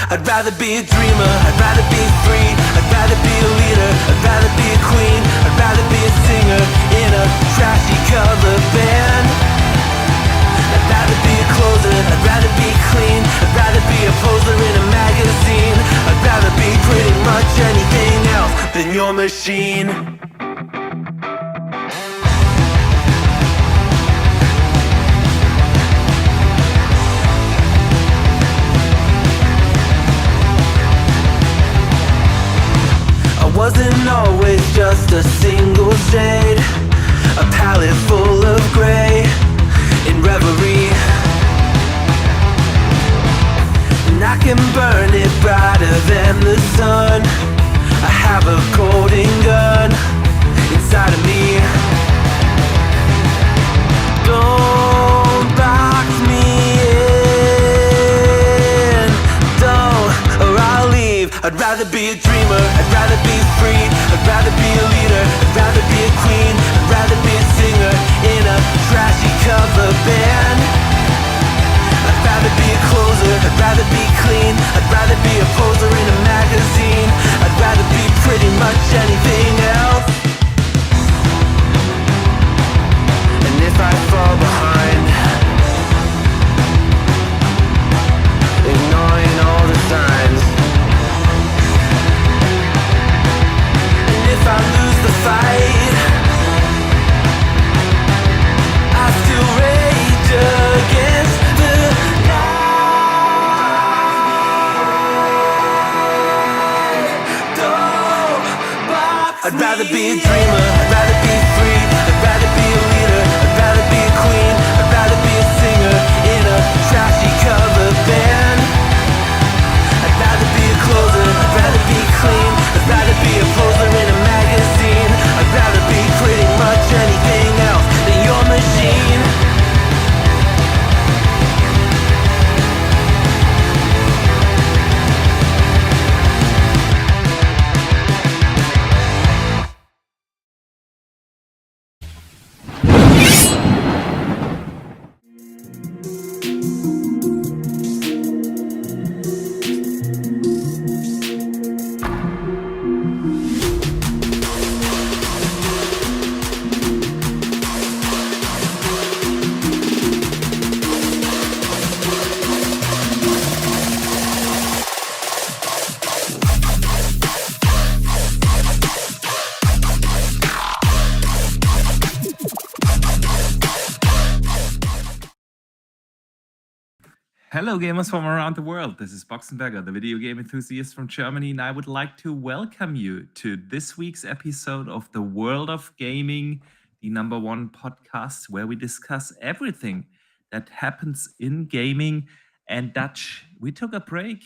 I'd rather be a dreamer, I'd rather be free, I'd rather be a leader, I'd rather be a queen, I'd rather be a singer in a trashy cover band. I'd rather be a closer, I'd rather be clean, I'd rather be a poser in a magazine, I'd rather be pretty much anything else than your machine. Wasn't always just a single shade, a palette full of gray in reverie. And I can burn it brighter than the sun. I have a golden gun inside of me. Don't box me in, don't, or I'll leave. I'd rather be a dreamer, I'd rather be free, I'd rather be a leader, I'd rather be a queen, I'd rather be a singer in a trashy cover band. I'd rather be a closer, I'd rather be clean, I'd rather be a poser in a magazine, I'd rather be pretty much anything else. And if I fall behind, ignoring all the signs, if I lose the fight, I still rage against the night. Don't box I'd rather be a dreamer, I'd rather be free, I'd rather be a leader, I'd rather be a queen, I'd rather be a singer in a trashy cover band. I'd rather be a closer, I'd rather be clean, I'd rather be a poser in a magazine, I'd rather be pretty much anything else than your machine. Hello gamers from around the world, this is Boxenberger, the video game enthusiast from Germany, and I would like to welcome you to this week's episode of The World of Gaming, the #1 podcast where we discuss everything that happens in gaming. And Dutch, we took a break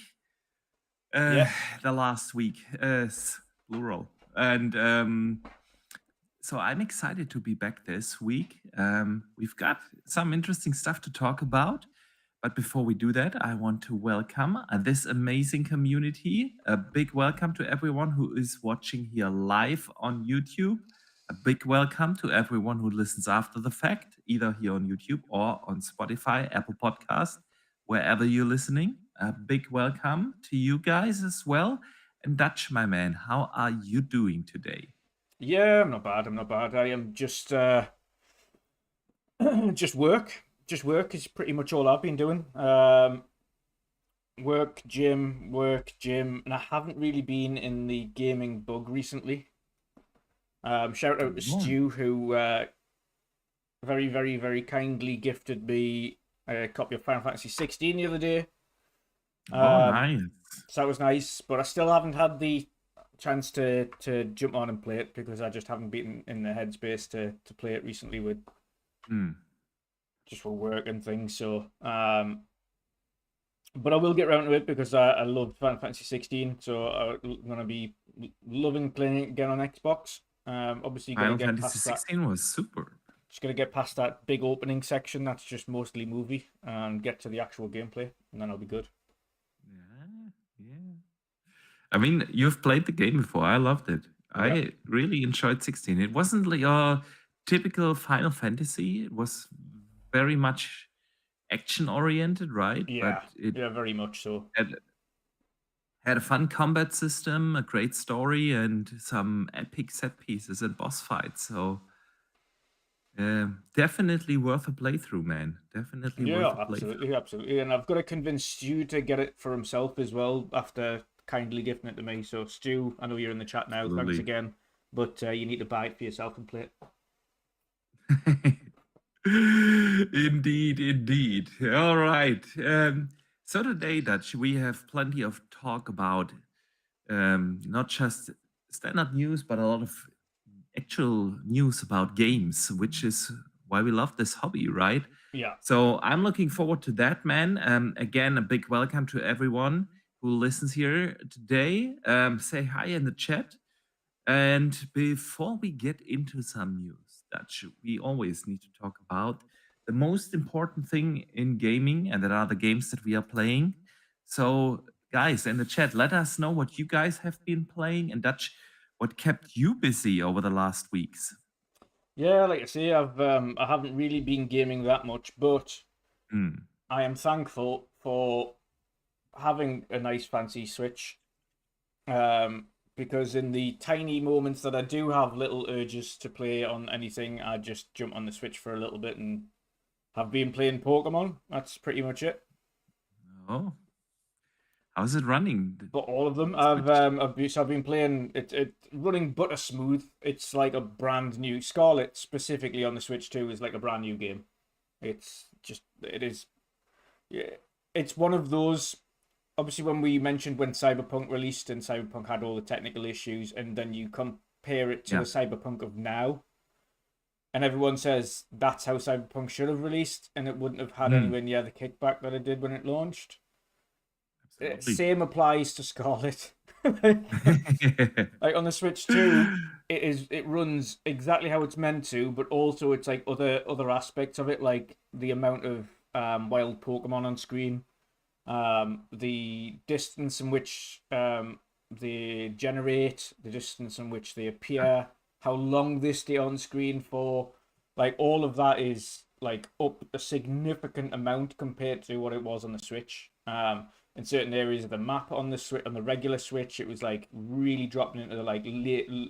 the last week, plural, and so I'm excited to be back this week. We've got some interesting stuff to talk about. But before we do that, I want to welcome this amazing community. A big welcome to everyone who is watching here live on YouTube. A big welcome to everyone who listens after the fact, either here on YouTube or on Spotify, Apple Podcast, wherever you're listening. A big welcome to you guys as well. And Dutch, my man, how are you doing today? Yeah, I'm not bad. I am just work. Just work is pretty much all I've been doing. Work, gym, and I haven't really been in the gaming bug recently. Shout out to Stu, who very, very, very kindly gifted me a copy of Final Fantasy 16 the other day. Nice. So that was nice, but I still haven't had the chance to jump on and play it because I just haven't been in the headspace to play it recently with just for work and things. So, but I will get around to it because I love Final Fantasy 16. So I'm gonna be loving playing it again on Xbox. Obviously, Final Fantasy 16 was super. Just gonna get past that big opening section that's just mostly movie and get to the actual gameplay, and then I'll be good. Yeah. I mean, you've played the game before. I loved it. Yeah. I really enjoyed 16. It wasn't like a typical Final Fantasy. It was very much action oriented, right? Yeah, But very much so. Had a fun combat system, a great story, and some epic set pieces and boss fights. So definitely worth a playthrough, man. Definitely worth Yeah, a playthrough. absolutely, absolutely. And I've got to convince Stu to get it for himself as well after kindly gifting it to me. So, Stu, I know you're in the chat now. Thanks Absolutely. again. But you need to buy it for yourself and play it. Indeed, indeed. All right. So today, Dutch, we have plenty of talk about not just standard news, but a lot of actual news about games, which is why we love this hobby, right? Yeah. So I'm looking forward to that, man. Again, a big welcome to everyone who listens here today. Say hi in the chat. And before we get into some news, Dutch, we always need to talk about the most important thing in gaming, and that are the games that we are playing. So, guys, in the chat, let us know what you guys have been playing, and Dutch, what kept you busy over the last weeks. Yeah, like I say, I haven't really been gaming that much, but Mm, I am thankful for having a nice fancy Switch. Because in the tiny moments that I do have little urges to play on anything, I just jump on the Switch for a little bit and have been playing Pokemon. That's pretty much it. oh, how's it running? But all of them, Switch? I've been playing it running butter smooth. It's like a brand new Scarlet specifically on the Switch 2 is like a brand new game. It's just it is, yeah. It's one of those. Obviously, when we mentioned when Cyberpunk released and Cyberpunk had all the technical issues, and then you compare it to Yeah. the Cyberpunk of now, and everyone says that's how Cyberpunk should have released, and it wouldn't have had Mm, anywhere near the kickback that it did when it launched. absolutely. Same applies to Scarlet. Like on the Switch 2, it runs exactly how it's meant to, but also it's like other aspects of it, like the amount of wild Pokemon on screen, the distance in which they generate, the distance in which they appear, how long they stay on screen for, like all of that is like up a significant amount compared to what it was on the Switch. In certain areas of the map on the Switch, on the regular Switch, it was like really dropping into the like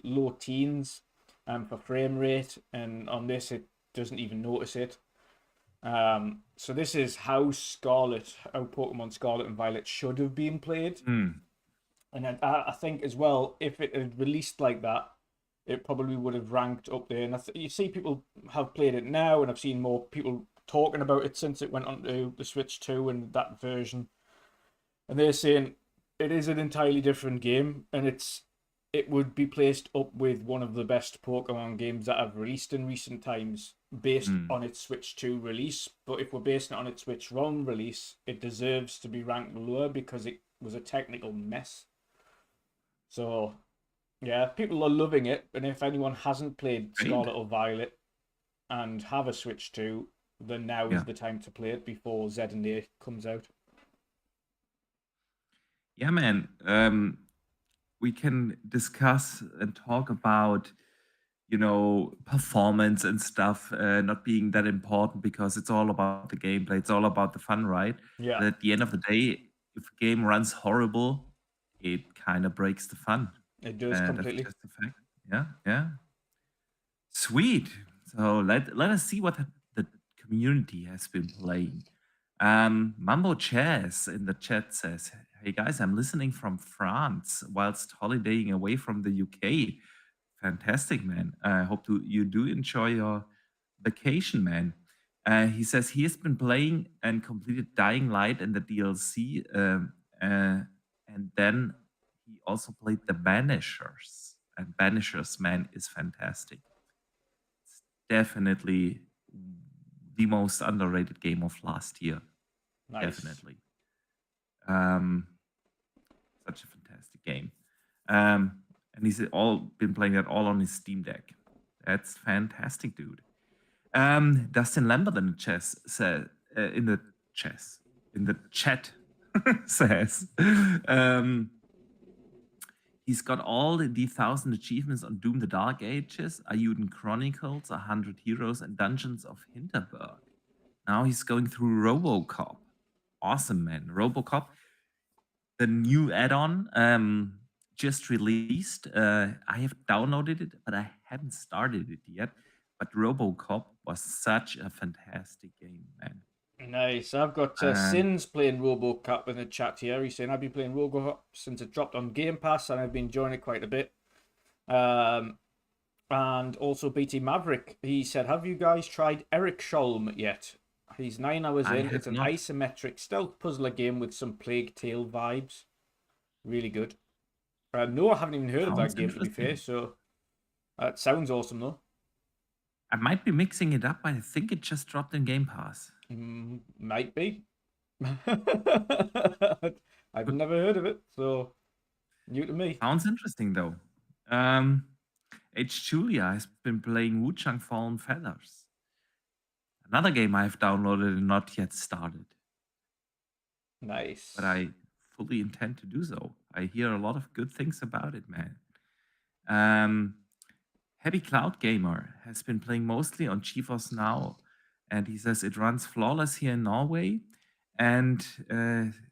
low teens for frame rate, and on this it doesn't even notice it. So this is how Pokemon Scarlet and Violet should have been played. Mm, And I think as well, if it had released like that, it probably would have ranked up there. And you see people have played it now, and I've seen more people talking about it since it went onto the Switch 2 and that version. And they're saying it is an entirely different game, and it would be placed up with one of the best Pokemon games that have released in recent times based on its Switch 2 release. But if we're basing it on its Switch ROM release, it deserves to be ranked lower because it was a technical mess. So, yeah, people are loving it. And if anyone hasn't played great. Scarlet or Violet and have a Switch 2, then now is the time to play it before Z and A comes out. Yeah, man. We can discuss and talk about, performance and stuff not being that important because it's all about the gameplay. It's all about the fun, right? Yeah, But at the end of the day, if a game runs horrible, it kind of breaks the fun. it does That's completely. just a fact. Yeah, yeah. Sweet. So let us see what the community has been playing. Mambo Chess in the chat says, "Hey guys, I'm listening from France whilst holidaying away from the UK. Fantastic, man. I hope you do enjoy your vacation, man." He says he has been playing and completed Dying Light and the DLC, and then he also played the Banishers. And Banishers, man, is fantastic. It's definitely the most underrated game of last year. Nice. Definitely. Such a fantastic game. And he's all been playing that all on his Steam Deck. That's fantastic, dude. Dustin Lambert in the chat says he's got all the 1,000 achievements on Doom: The Dark Ages, Ayuden Chronicles, 100 Heroes, and Dungeons of Hinterberg. Now he's going through RoboCop. Awesome, man. RoboCop. the new add-on just released. I have downloaded it, but I haven't started it yet. But RoboCop was such a fantastic game, man. Nice. I've got Sins playing RoboCop in the chat here. He's saying I've been playing RoboCop since it dropped on Game Pass, and I've been enjoying it quite a bit. And also BT Maverick, he said, have you guys tried Eric Sholm yet? He's 9 hours in. It's an isometric stealth puzzler game with some Plague Tale vibes. Really good. No, I haven't even heard of that game, to be fair, so that sounds awesome, though. I might be mixing it up, but I think it just dropped in Game Pass. Might be. I've never heard of it, so new to me. Sounds interesting, though. H. Julia has been playing Wuchang Fallen Feathers. Another game I've downloaded and not yet started. Nice. But I fully intend to do so. I hear a lot of good things about it, man. Heavy Cloud Gamer has been playing mostly on GeForce Now, and he says it runs flawless here in Norway, and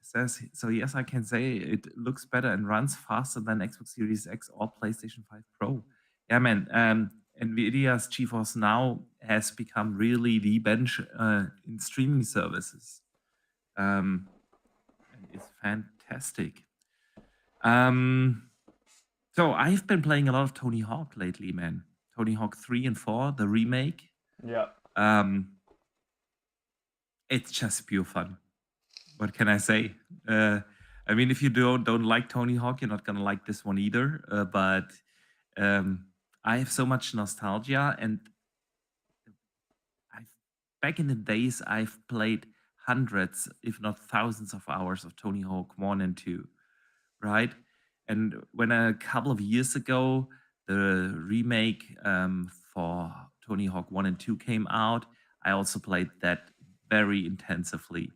says, so yes, I can say it looks better and runs faster than Xbox Series X or PlayStation 5 Pro. Yeah, man, NVIDIA's GeForce Now has become really the bench in streaming services. And it's fantastic. So I've been playing a lot of Tony Hawk lately, man. Tony Hawk 3 and 4, the remake. Yeah. It's just pure fun. What can I say? I mean, if you don't like Tony Hawk, you're not gonna like this one either. But I have so much nostalgia, and back in the days, I've played hundreds, if not thousands, of hours of Tony Hawk 1 and 2, right? And when a couple of years ago, the remake for Tony Hawk 1 and 2 came out, I also played that very intensively.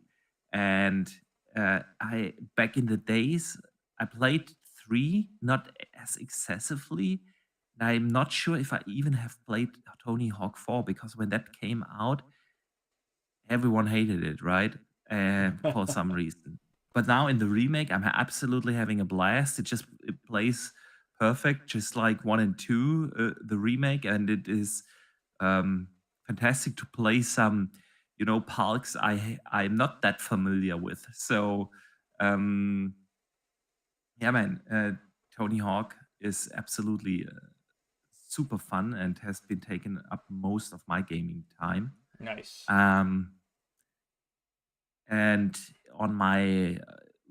And back in the days, I played 3, not as excessively. And I'm not sure if I even have played Tony Hawk 4, because when that came out, everyone hated it, right? For some reason. But now in the remake, I'm absolutely having a blast. It plays perfect, just like 1 and 2, the remake, and it is fantastic to play some, parks I'm not that familiar with. So, yeah, man, Tony Hawk is absolutely super fun and has been taking up most of my gaming time. Nice. And on my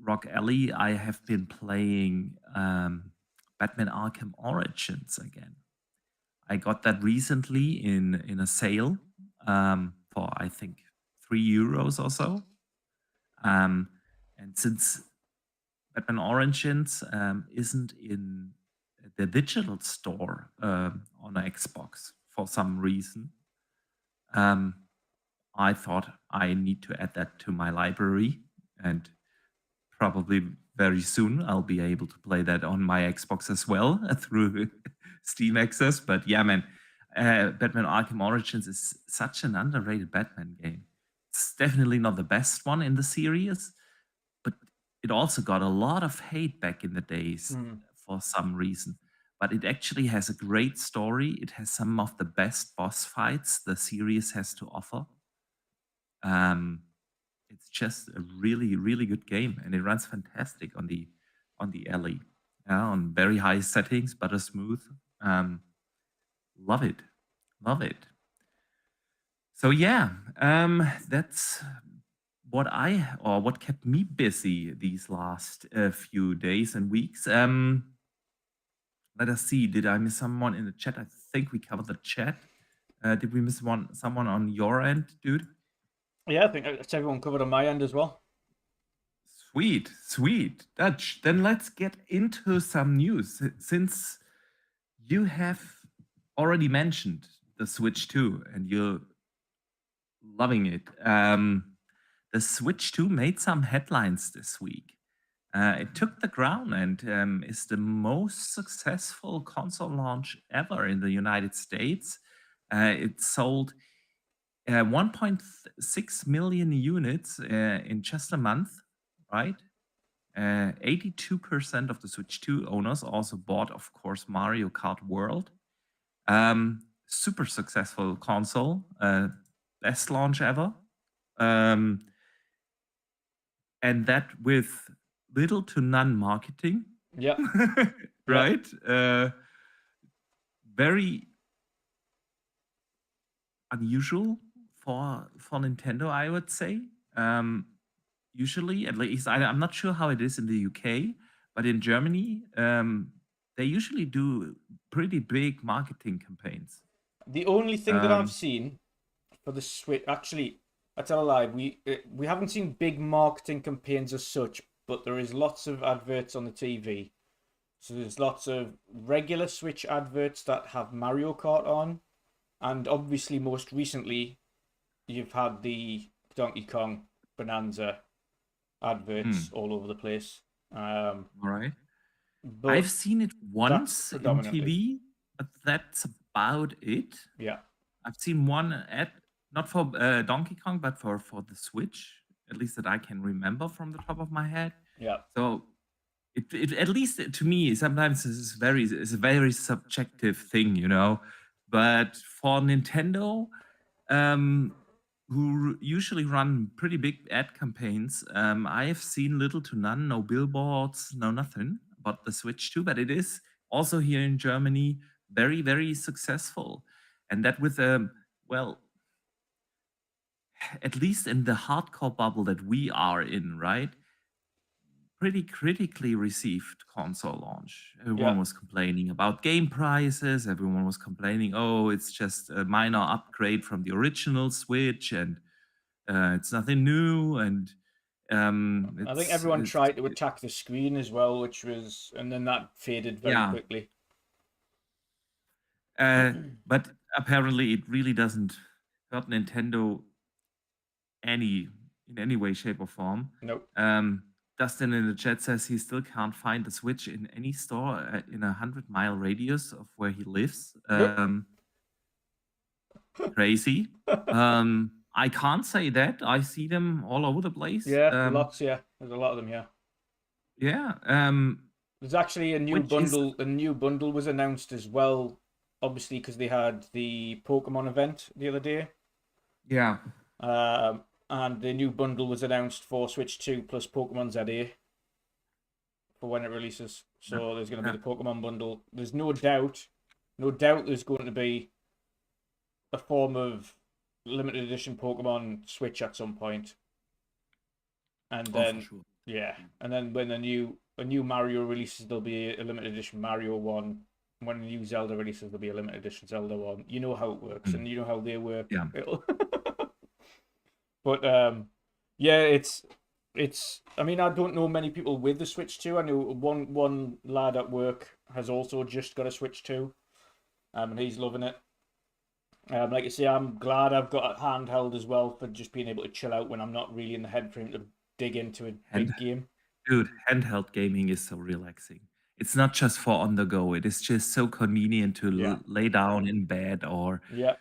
Rock Alley, I have been playing Batman Arkham Origins again. I got that recently in a sale for, I think, €3 or so. And since Batman Origins isn't in the digital store on Xbox for some reason, I thought I need to add that to my library, and probably very soon I'll be able to play that on my Xbox as well through Steam Access. But yeah, man, Batman Arkham Origins is such an underrated Batman game. It's definitely not the best one in the series, but it also got a lot of hate back in the days for some reason. But it actually has a great story. It has some of the best boss fights the series has to offer. It's just a really, really good game, and it runs fantastic on the Alley, on very high settings, butter smooth. Love it. So yeah, that's what kept me busy these last few days and weeks. Let us see. Did I miss someone in the chat? I think we covered the chat. Did we miss someone on your end, dude? Yeah, I think it's everyone covered on my end as well. Sweet. Dutch, then let's get into some news. Since you have already mentioned the Switch 2 and you're loving it, the Switch 2 made some headlines this week. It took the ground and is the most successful console launch ever in the United States. It sold 1.6 million units in just a month, right? 82% of the Switch 2 owners also bought, of course, Mario Kart World. Super successful console, best launch ever. And that with little to none marketing. Yeah. Right? Very unusual for Nintendo, I would say. Usually, at least I'm not sure how it is in the UK, but in Germany, they usually do pretty big marketing campaigns. The only thing that Um, I've seen for the Switch, actually, I tell a lie, we haven't seen big marketing campaigns as such, but there is lots of adverts on the TV. So there's lots of regular Switch adverts that have Mario Kart on, and obviously most recently, you've had the Donkey Kong Bonanza adverts all over the place. all right. But I've seen it once in predominantly. TV, but that's about it. Yeah. I've seen one ad, not for Donkey Kong, but for the Switch, at least that I can remember from the top of my head. Yeah. So it at least to me, sometimes it's a very subjective thing, you know. But for Nintendo, who usually run pretty big ad campaigns, I have seen little to none, no billboards, no nothing about the Switch 2, but it is also here in Germany very, very successful. And that with well, at least in the hardcore bubble that we are in, right? Pretty critically received console launch. Everyone was complaining about game prices. Everyone was complaining, oh, it's just a minor upgrade from the original Switch, and it's nothing new. And I think everyone tried to attack the screen as well, and then that faded very quickly. But apparently, it really doesn't hurt Nintendo in any way, shape, or form. Nope. Dustin in the chat says he still can't find the Switch in any store in a 100-mile radius of where he lives. Crazy. I can't say that. I see them all over the place. Yeah, lots. Yeah, there's a lot of them. Yeah. Yeah. There's actually a new bundle. A new bundle was announced as well. Obviously, because they had the Pokemon event the other day. Yeah. And the new bundle was announced for Switch 2 plus Pokemon ZA for when it releases. So there's going to be the Pokemon bundle. There's no doubt there's going to be a form of limited edition Pokemon Switch at some point. And then, for sure. Yeah, and then when a new Mario releases, there'll be a limited edition Mario one. When a new Zelda releases, there'll be a limited edition Zelda one. You know how it works, and you know how they work. Yeah. But yeah, it's. I mean, I don't know many people with the Switch 2. I know one lad at work has also just got a Switch 2, and he's loving it. Like I say, I'm glad I've got a handheld as well for just being able to chill out when I'm not really in the head frame to dig into a big game. Dude, handheld gaming is so relaxing. It's not just for on the go. It is just so convenient to lay down in bed or. Yeah.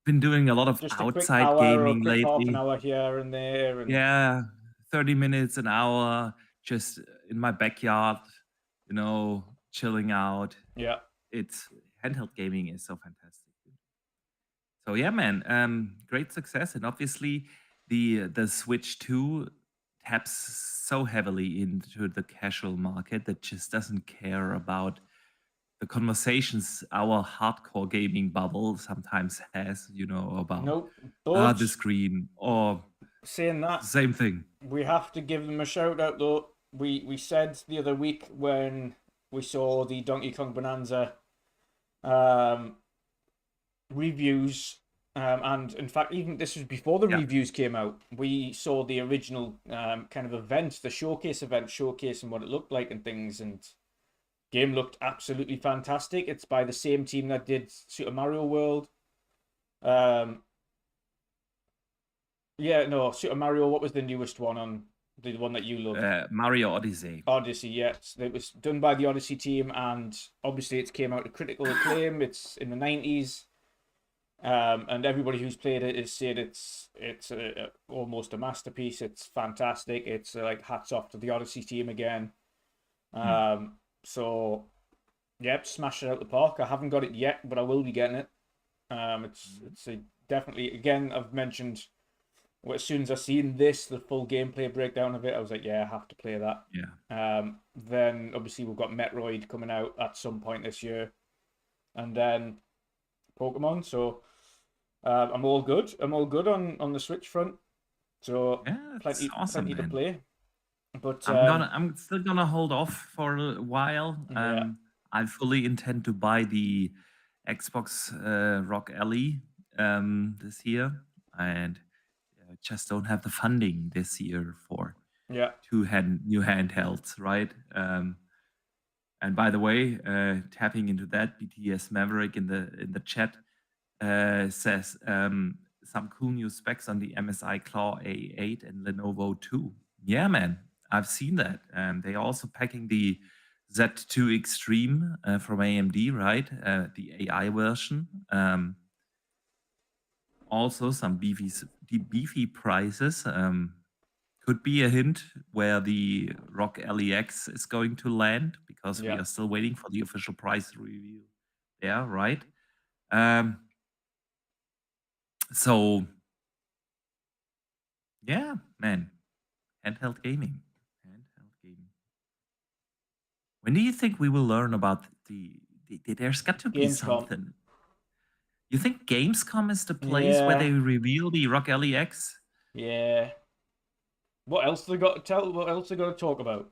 Been doing a lot of just outside gaming lately. Half an hour here and there. And... Yeah, 30 minutes, an hour, just in my backyard, you know, chilling out. Yeah. It's handheld gaming is so fantastic. So yeah, man, great success. And obviously the Switch 2 taps so heavily into the casual market that just doesn't care about the conversations our hardcore gaming bubble sometimes has, you know, about the screen or saying that same thing. We have to give them a shout out though. We said the other week when we saw the Donkey Kong Bonanza reviews, and in fact, even this was before the reviews came out. We saw the original kind of event, the showcase event, showcasing what it looked like and things, and game looked absolutely fantastic. It's by the same team that did Super Mario World. Super Mario. What was the newest one on the one that you loved? Mario Odyssey. Odyssey, yes. It was done by the Odyssey team, and obviously it came out to critical acclaim. It's in the 90s. And everybody who's played it has said it's almost a masterpiece. It's fantastic. It's like hats off to the Odyssey team again. So, yep, smash it out the park. I haven't got it yet, but I will be getting it. It's definitely, again, I've mentioned, well, as soon as I seen this, the full gameplay breakdown of it, I was like, yeah, I have to play that. Yeah. Then obviously we've got Metroid coming out at some point this year, and then Pokemon. So I'm all good. I'm all good on the Switch front. So Yeah, it's awesome, plenty to man. play. But I'm still gonna hold off for a while. Yeah. I fully intend to buy the Xbox Rock Alley this year, and just don't have the funding this year for Yeah. new handhelds, right? And by the way, tapping into that, BTS Maverick in the chat says some cool new specs on the MSI Claw A8 and Lenovo 2. Yeah, man, I've seen that. They're also packing the Z2 Extreme from AMD, right? The AI version. Also, some beefy prices. Could be a hint where the Rock LEX is going to land, because we Yeah. are still waiting for the official price review there, right? So, yeah, man, handheld gaming. When do you think we will learn about there's got to be Gamescom. something. You think Gamescom is the place where they reveal the Rock LEX? Yeah. What else they got to tell? What else they got to talk about?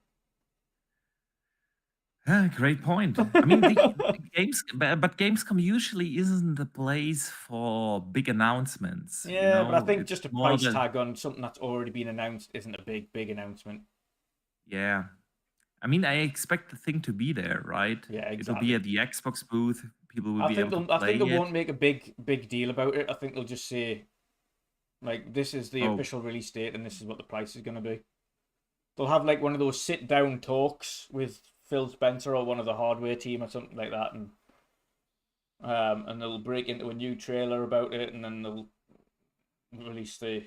Great point. I mean, but Gamescom usually isn't the place for big announcements. Yeah, but I think It's just a more price tag on something that's already been announced isn't a big announcement. Yeah. I mean, I expect the thing to be there, right? Yeah, exactly. It'll be at the Xbox booth. People will be able to play I think they it. won't make a big deal about it. I think they'll just say, like, this is the official release date and this is what the price is going to be. They'll have like one of those sit-down talks with Phil Spencer or one of the hardware team or something like that, and they'll break into a new trailer about it, and then they'll release the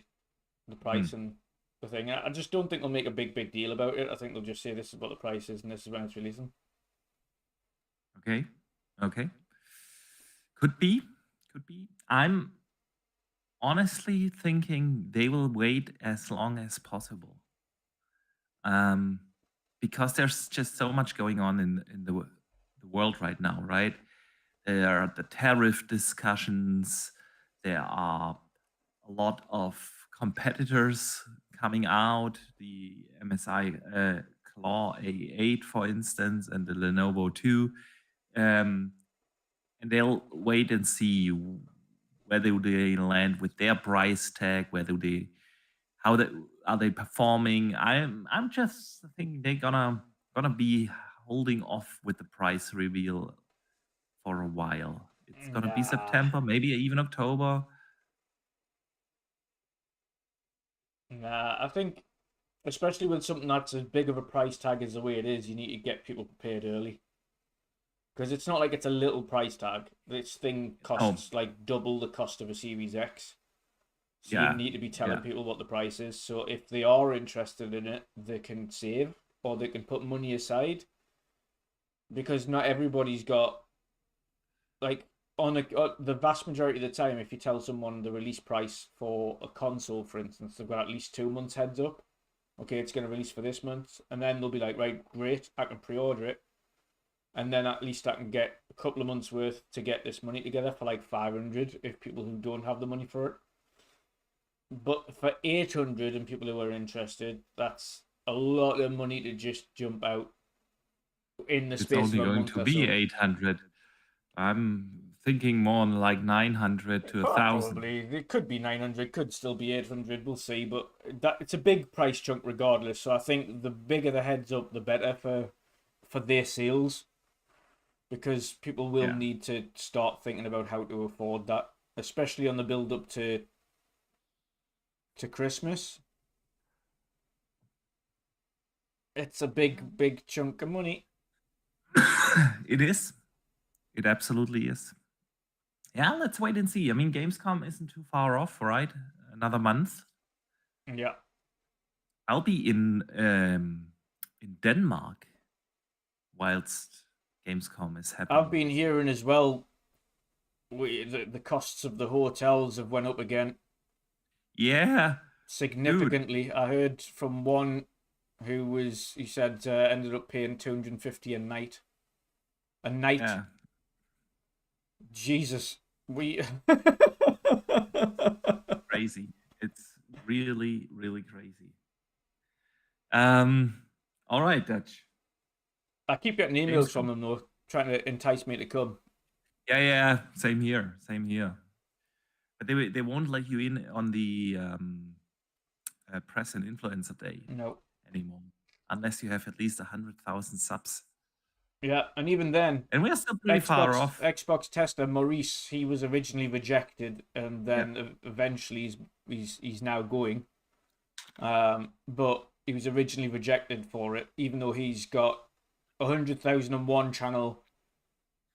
price and the thing. I just don't think they'll make a big deal about it. I think they'll just say this is what the price is and this is when it's releasing. Okay. Could be. I'm honestly thinking they will wait as long as possible. Because there's just so much going on in the world right now, right? There are the tariff discussions. There are a lot of competitors coming out. The MSI Claw A8, for instance, and the Lenovo 2. And they'll wait and see whether they land with their price tag, how are they performing. I'm just thinking they're gonna be holding off with the price reveal for a while. It's gonna be September, maybe even October. Nah, I think, especially with something that's as big of a price tag as the way it is, you need to get people prepared early. Because it's not like it's a little price tag. This thing costs like double the cost of a Series X. So you need to be telling people what the price is. So if they are interested in it, they can save or they can put money aside. Because not everybody's got, like, the vast majority of the time, if you tell someone the release price for a console, for instance, they've got at least 2 months heads up. Okay, it's going to release for this month. And then they'll be like, right, great, I can pre-order it. And then at least I can get a couple of months worth to get this money together for like 500 if people who don't have the money for it. But for 800 and people who are interested, that's a lot of money to just jump out in the space of a month. It's only going to be 800. I'm thinking more on like 900 to 1,000. Probably. It could be 900, could still be 800, we'll see. But it's a big price chunk regardless. So I think the bigger the heads up, the better for their sales. Because people will need to start thinking about how to afford that, especially on the build up to Christmas. It's a big chunk of money. It is. It absolutely is. Yeah, let's wait and see. I mean, Gamescom isn't too far off, right? Another month. Yeah. I'll be in Denmark whilst Gamescom is happening. I've been hearing as well. The costs of the hotels have went up again. Yeah, significantly. I heard from one he said ended up paying $250 a night. A night. Yeah. Jesus, we crazy. It's really, really crazy. All right, Dutch. I keep getting emails from them though, trying to entice me to come. Yeah. Same here. But they won't let you in on the press and influencer day anymore, unless you have at least 100,000 subs. Yeah, and even then, and we're still pretty far off. Xbox tester Maurice, he was originally rejected, and then eventually he's now going. But he was originally rejected for it, even though he's got 100,001 channel,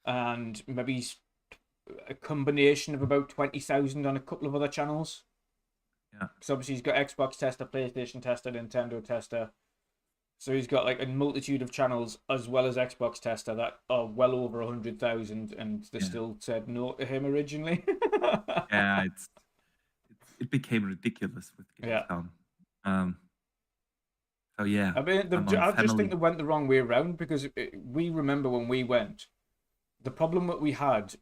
and maybe he's a combination of about 20,000 on a couple of other channels. Yeah. Because obviously he's got Xbox tester, PlayStation tester, Nintendo tester. So he's got like a multitude of channels as well as Xbox tester that are well over 100,000, and they still said no to him originally. Yeah, it became ridiculous with Gamescom. So yeah, I mean, I just think they went the wrong way around, because we remember when we went, the problem that we had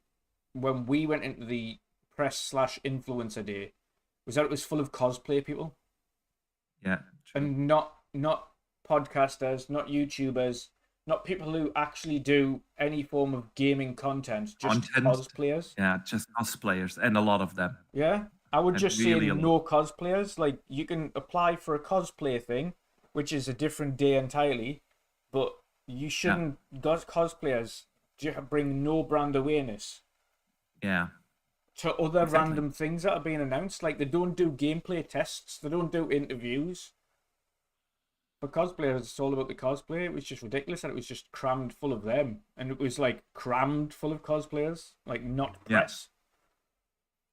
when we went into the press/influencer day was that it was full of cosplay people. Yeah, true. And not podcasters, not YouTubers, not people who actually do any form of gaming content, just cosplayers. Yeah, just cosplayers, and a lot of them. Yeah, I would just say no cosplayers. Like, you can apply for a cosplay thing, which is a different day entirely, but you shouldn't. Cosplayers bring no brand awareness. Yeah. To other random things that are being announced. Like, they don't do gameplay tests, they don't do interviews. For cosplayers, it's all about the cosplay. It was just ridiculous, and it was just crammed full of them. And it was like crammed full of cosplayers, like not press.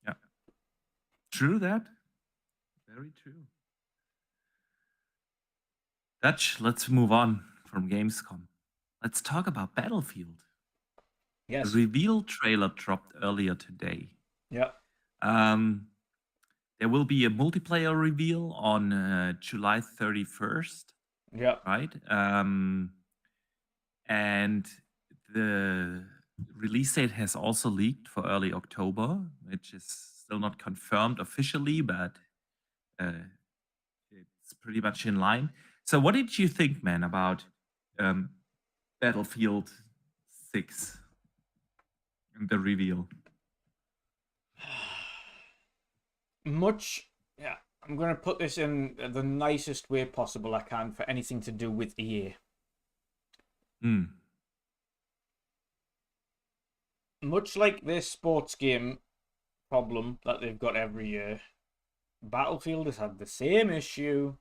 Yeah. True that. Very true. Dutch, let's move on from Gamescom. Let's talk about Battlefield. Yes. The reveal trailer dropped earlier today. Yeah. There will be a multiplayer reveal on July 31st. Yeah. Right? And the release date has also leaked for early October, which is still not confirmed officially, but it's pretty much in line. So what did you think, man, about Battlefield 6 and the reveal? Yeah, I'm going to put this in the nicest way possible I can for anything to do with EA. Much like this sports game problem that they've got every year, Battlefield has had the same issue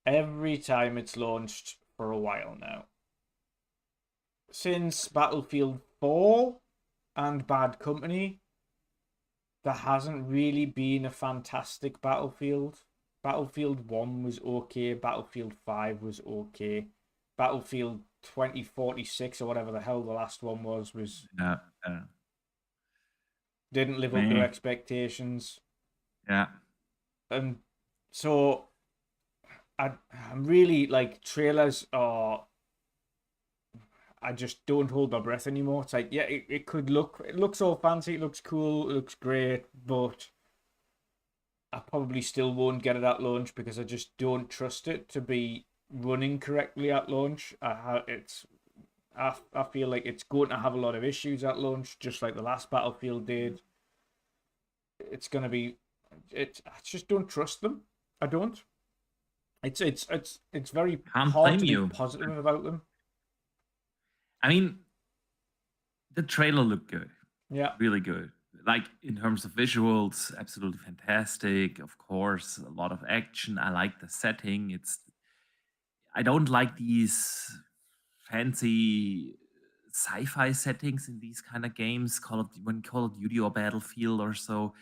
every time it's launched for a while now. Since Battlefield 4 and Bad Company, there hasn't really been a fantastic Battlefield. Battlefield 1 was okay. Battlefield 5 was okay. Battlefield 2046 or whatever the hell the last one was didn't live up to expectations. Yeah. And so I'm really like, trailers are... I just don't hold my breath anymore. It's like, yeah, it looks all fancy, it looks cool, it looks great, but I probably still won't get it at launch because I just don't trust it to be running correctly at launch. I feel like it's going to have a lot of issues at launch, just like the last Battlefield did. It's going to be... I just don't trust them. I don't. It's very hard to be positive about them. I mean, the trailer looked good. Yeah. Really good. Like, in terms of visuals, absolutely fantastic. Of course, a lot of action. I like the setting. I don't like these fancy sci-fi settings in these kind of games, when Call of Duty or Battlefield or so,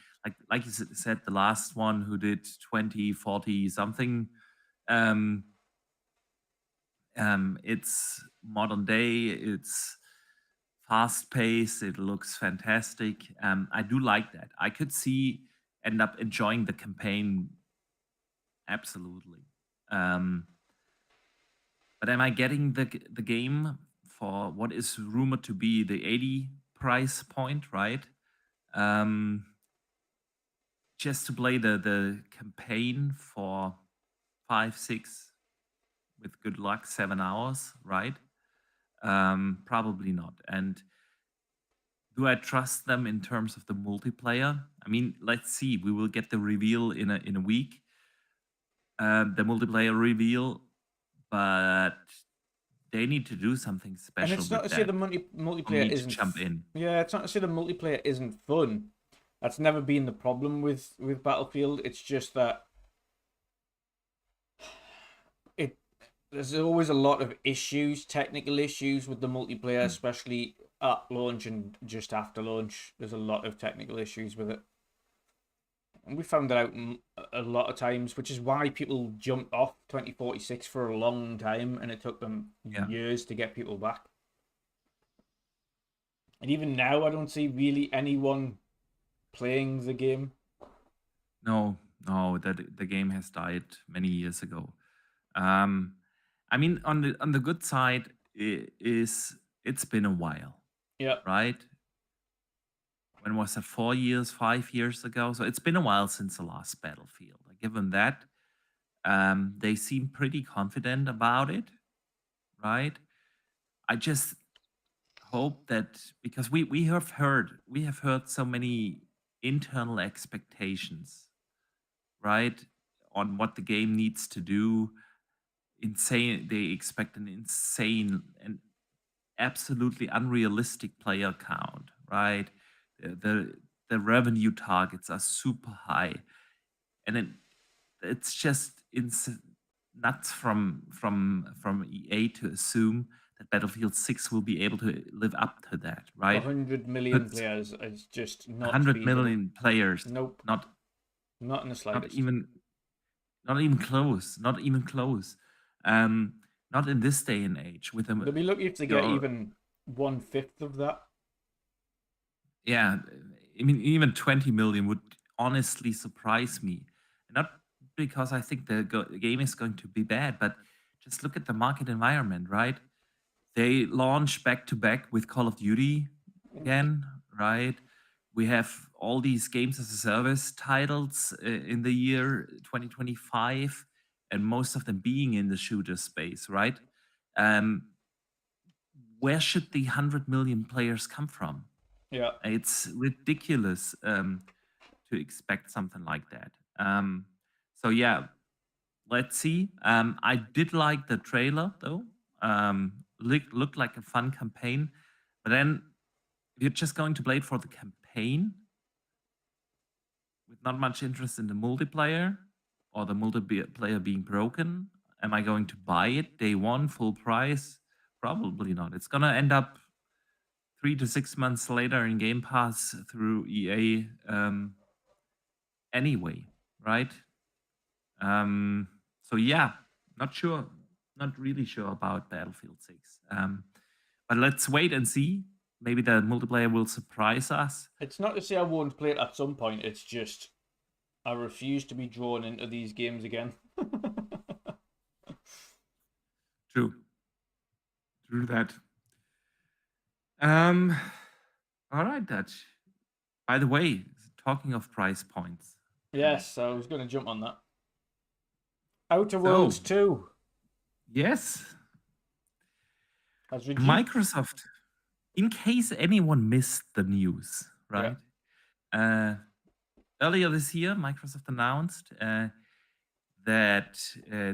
like you said, the last one who did 20, 40 something. It's modern day, it's fast paced, it looks fantastic. I do like that. I could end up enjoying the campaign absolutely. But am I getting the game for what is rumored to be the 80 price point, right? Just to play the campaign for 5, 6, with good luck, 7 hours, right? Probably not. And do I trust them in terms of the multiplayer? I mean, let's see. We will get the reveal in a week, the multiplayer reveal, but they need to do something special. And it's not to say the multiplayer isn't jump in. Yeah, it's not to say the multiplayer isn't fun. That's never been the problem with Battlefield. It's just that there's always a lot of issues, technical issues with the multiplayer, especially at launch and just after launch. There's a lot of technical issues with it. And we found that out a lot of times, which is why people jumped off 2046 for a long time, and it took them years to get people back. And even now, I don't see really anyone playing the game. No, the game has died many years ago. I mean, on the good side it's been a while. Yeah. Right? When was it? 4 years, 5 years ago? So it's been a while since the last Battlefield. I give them that. They seem pretty confident about it, right? I just hope that, because we have heard so many internal expectations, right, on what the game needs to do. They expect an insane and absolutely unrealistic player count, right? The revenue targets are super high, and it's just nuts from EA to assume that Battlefield 6 will be able to live up to that, right? 100 million players is just not 100 feasible. million players. Nope. Not in the slightest. Not even close. Not even close. Not in this day and age. With them, they'll be lucky if they get even 1/5 of that. Yeah, I mean, even 20 million would honestly surprise me. Not because I think the game is going to be bad, but just look at the market environment, right? They launch back to back with Call of Duty again, right? We have all these games as a service titles in the year 2025, and most of them being in the shooter space, right? Where should the 100 million players come from? Yeah, it's ridiculous to expect something like that. So yeah, let's see. I did like the trailer though. Looked like a fun campaign, but then if you're just going to play it for the campaign with not much interest in the multiplayer, or the multiplayer being broken, am I going to buy it day one full price? Probably not. It's gonna end up 3 to 6 months later in Game Pass through EA anyway, right? So yeah, not really sure about Battlefield 6. But let's wait and see. Maybe the multiplayer will surprise us. It's not to say I won't play it at some point. It's just I refuse to be drawn into these games again. True that. All right, Dutch. By the way, talking of price points. Yes, I was going to jump on that. Outer Worlds 2. Yes. Has Microsoft, in case anyone missed the news, right? Yeah. Earlier this year, Microsoft announced that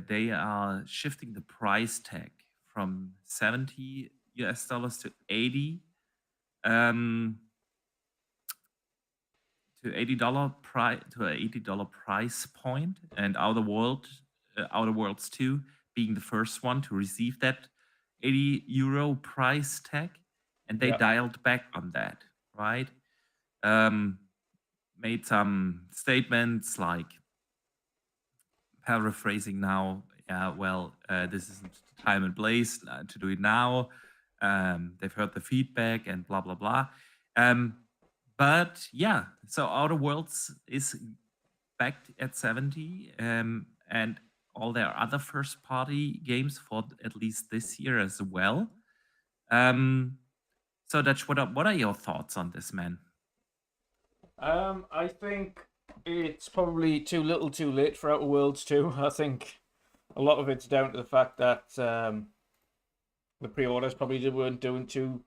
they are shifting the price tag from $70 to 80 to $80 price point, and Outer Worlds 2 being the first one to receive that €80 price tag. and they dialed back on that, right? Made some statements like, paraphrasing now, this isn't the time and place to do it now. They've heard the feedback and blah, blah, blah. But yeah, so Outer Worlds is back at 70, and all their other first party games for at least this year as well. So Dutch, what are your thoughts on this, man? I think it's probably too little too late for Outer Worlds 2. I think a lot of it's down to the fact that the pre-orders probably weren't doing too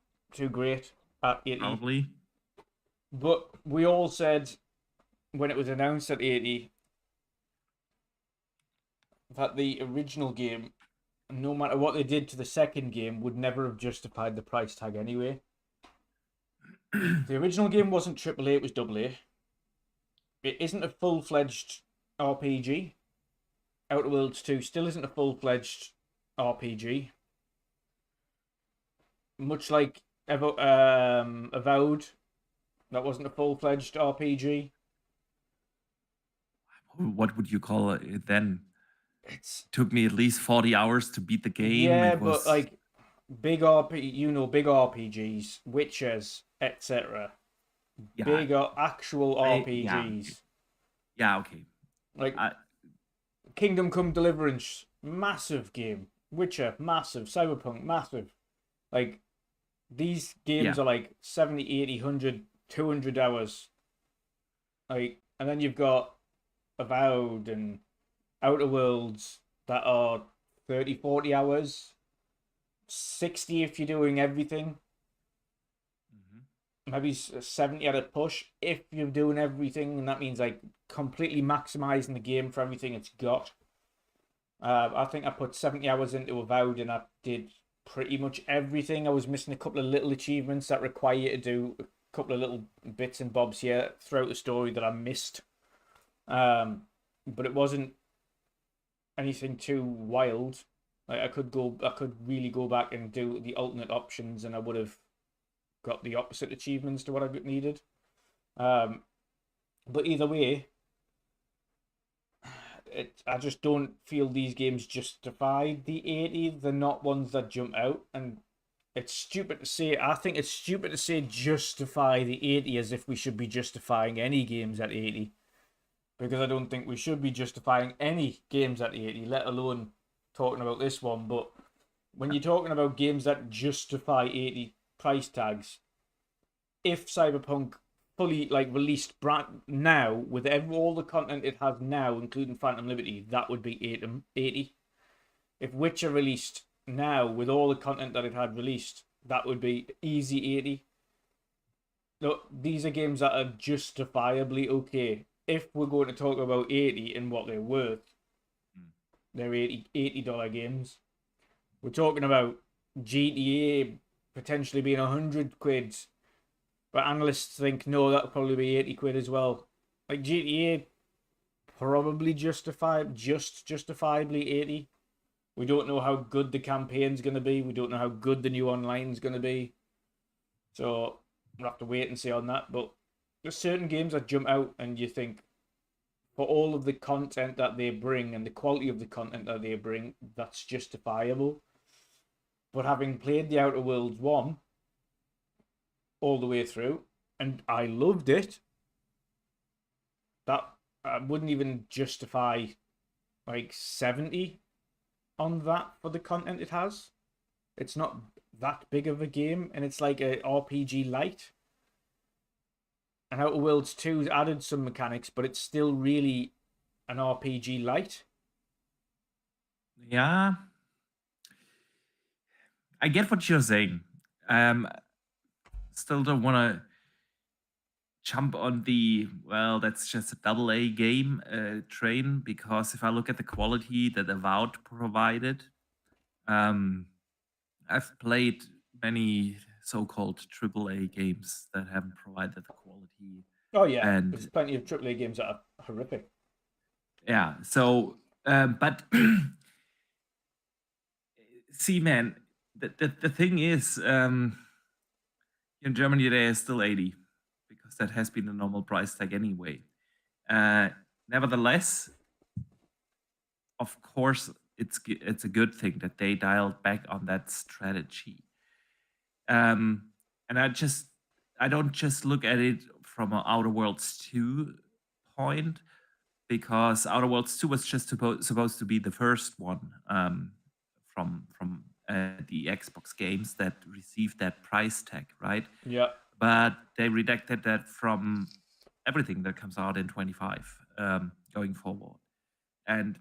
great at 80. Probably. But we all said when it was announced at 80 that the original game, no matter what they did to the second game, would never have justified the price tag anyway. The original game wasn't AAA, it was AA. It isn't a full-fledged RPG. Outer Worlds 2 still isn't a full-fledged RPG. Much like Avowed, that wasn't a full-fledged RPG. What would you call it then? It took me at least 40 hours to beat the game. Yeah, but like big RPGs, Witchers, etc. Yeah, big actual RPGs. Yeah, okay. Like Kingdom Come Deliverance, massive game. Witcher, massive. Cyberpunk, massive. Like these games are like 70, 80, 100, 200 hours. Like, and then you've got Avowed and Outer Worlds that are 30, 40 hours. 60 if you're doing everything. Maybe 70 at a push if you're doing everything, and that means like completely maximizing the game for everything it's got. I think I put 70 hours into Avowed and I did pretty much everything. I was missing a couple of little achievements that require you to do a couple of little bits and bobs here throughout the story that I missed. But it wasn't anything too wild. Like I could really go back and do the alternate options, and I would have got the opposite achievements to what I needed. But either way, I just don't feel these games justify the 80. They're not ones that jump out, and it's stupid to say. I think it's stupid to say justify the 80 as if we should be justifying any games at 80. Because I don't think we should be justifying any games at 80, let alone talking about this one. But when you're talking about games that justify 80 price tags, if Cyberpunk fully released brand now with all the content it has now, including Phantom Liberty, that would be 80. If Witcher released now with all the content that it had released, that would be easy 80. Look, these are games that are justifiably okay. If we're going to talk about 80 and what they're worth, they're $80 games. We're talking about GTA potentially being 100 quid, but analysts think no, that'll probably be 80 quid as well. Like GTA, probably justifiably 80. We don't know how good the campaign's going to be. We don't know how good the new online's going to be. So we'll have to wait and see on that. But there's certain games that jump out and you think, for all of the content that they bring and the quality of the content that they bring, that's justifiable. But having played the Outer Worlds 1 all the way through, and I loved it, that I wouldn't even justify like 70 on that for the content it has. It's not that big of a game, and it's like a RPG light. And Outer Worlds 2 added some mechanics, but it's still really an RPG light. Yeah. I get what you're saying. Still don't want to jump on the, that's just a AA game train, because if I look at the quality that Avowed provided, I've played many so-called AAA games that haven't provided the quality. Oh yeah, and there's plenty of AAA games that are horrific. Yeah, so but see, man, the thing is, In Germany, they are still 80 because that has been the normal price tag anyway. Nevertheless, of course, it's a good thing that they dialed back on that strategy. And I don't just look at it from an Outer Worlds 2 point, because Outer Worlds 2 was just supposed to be the first one from the Xbox games that received that price tag, right? Yeah. But they redacted that from everything that comes out in 25 going forward. And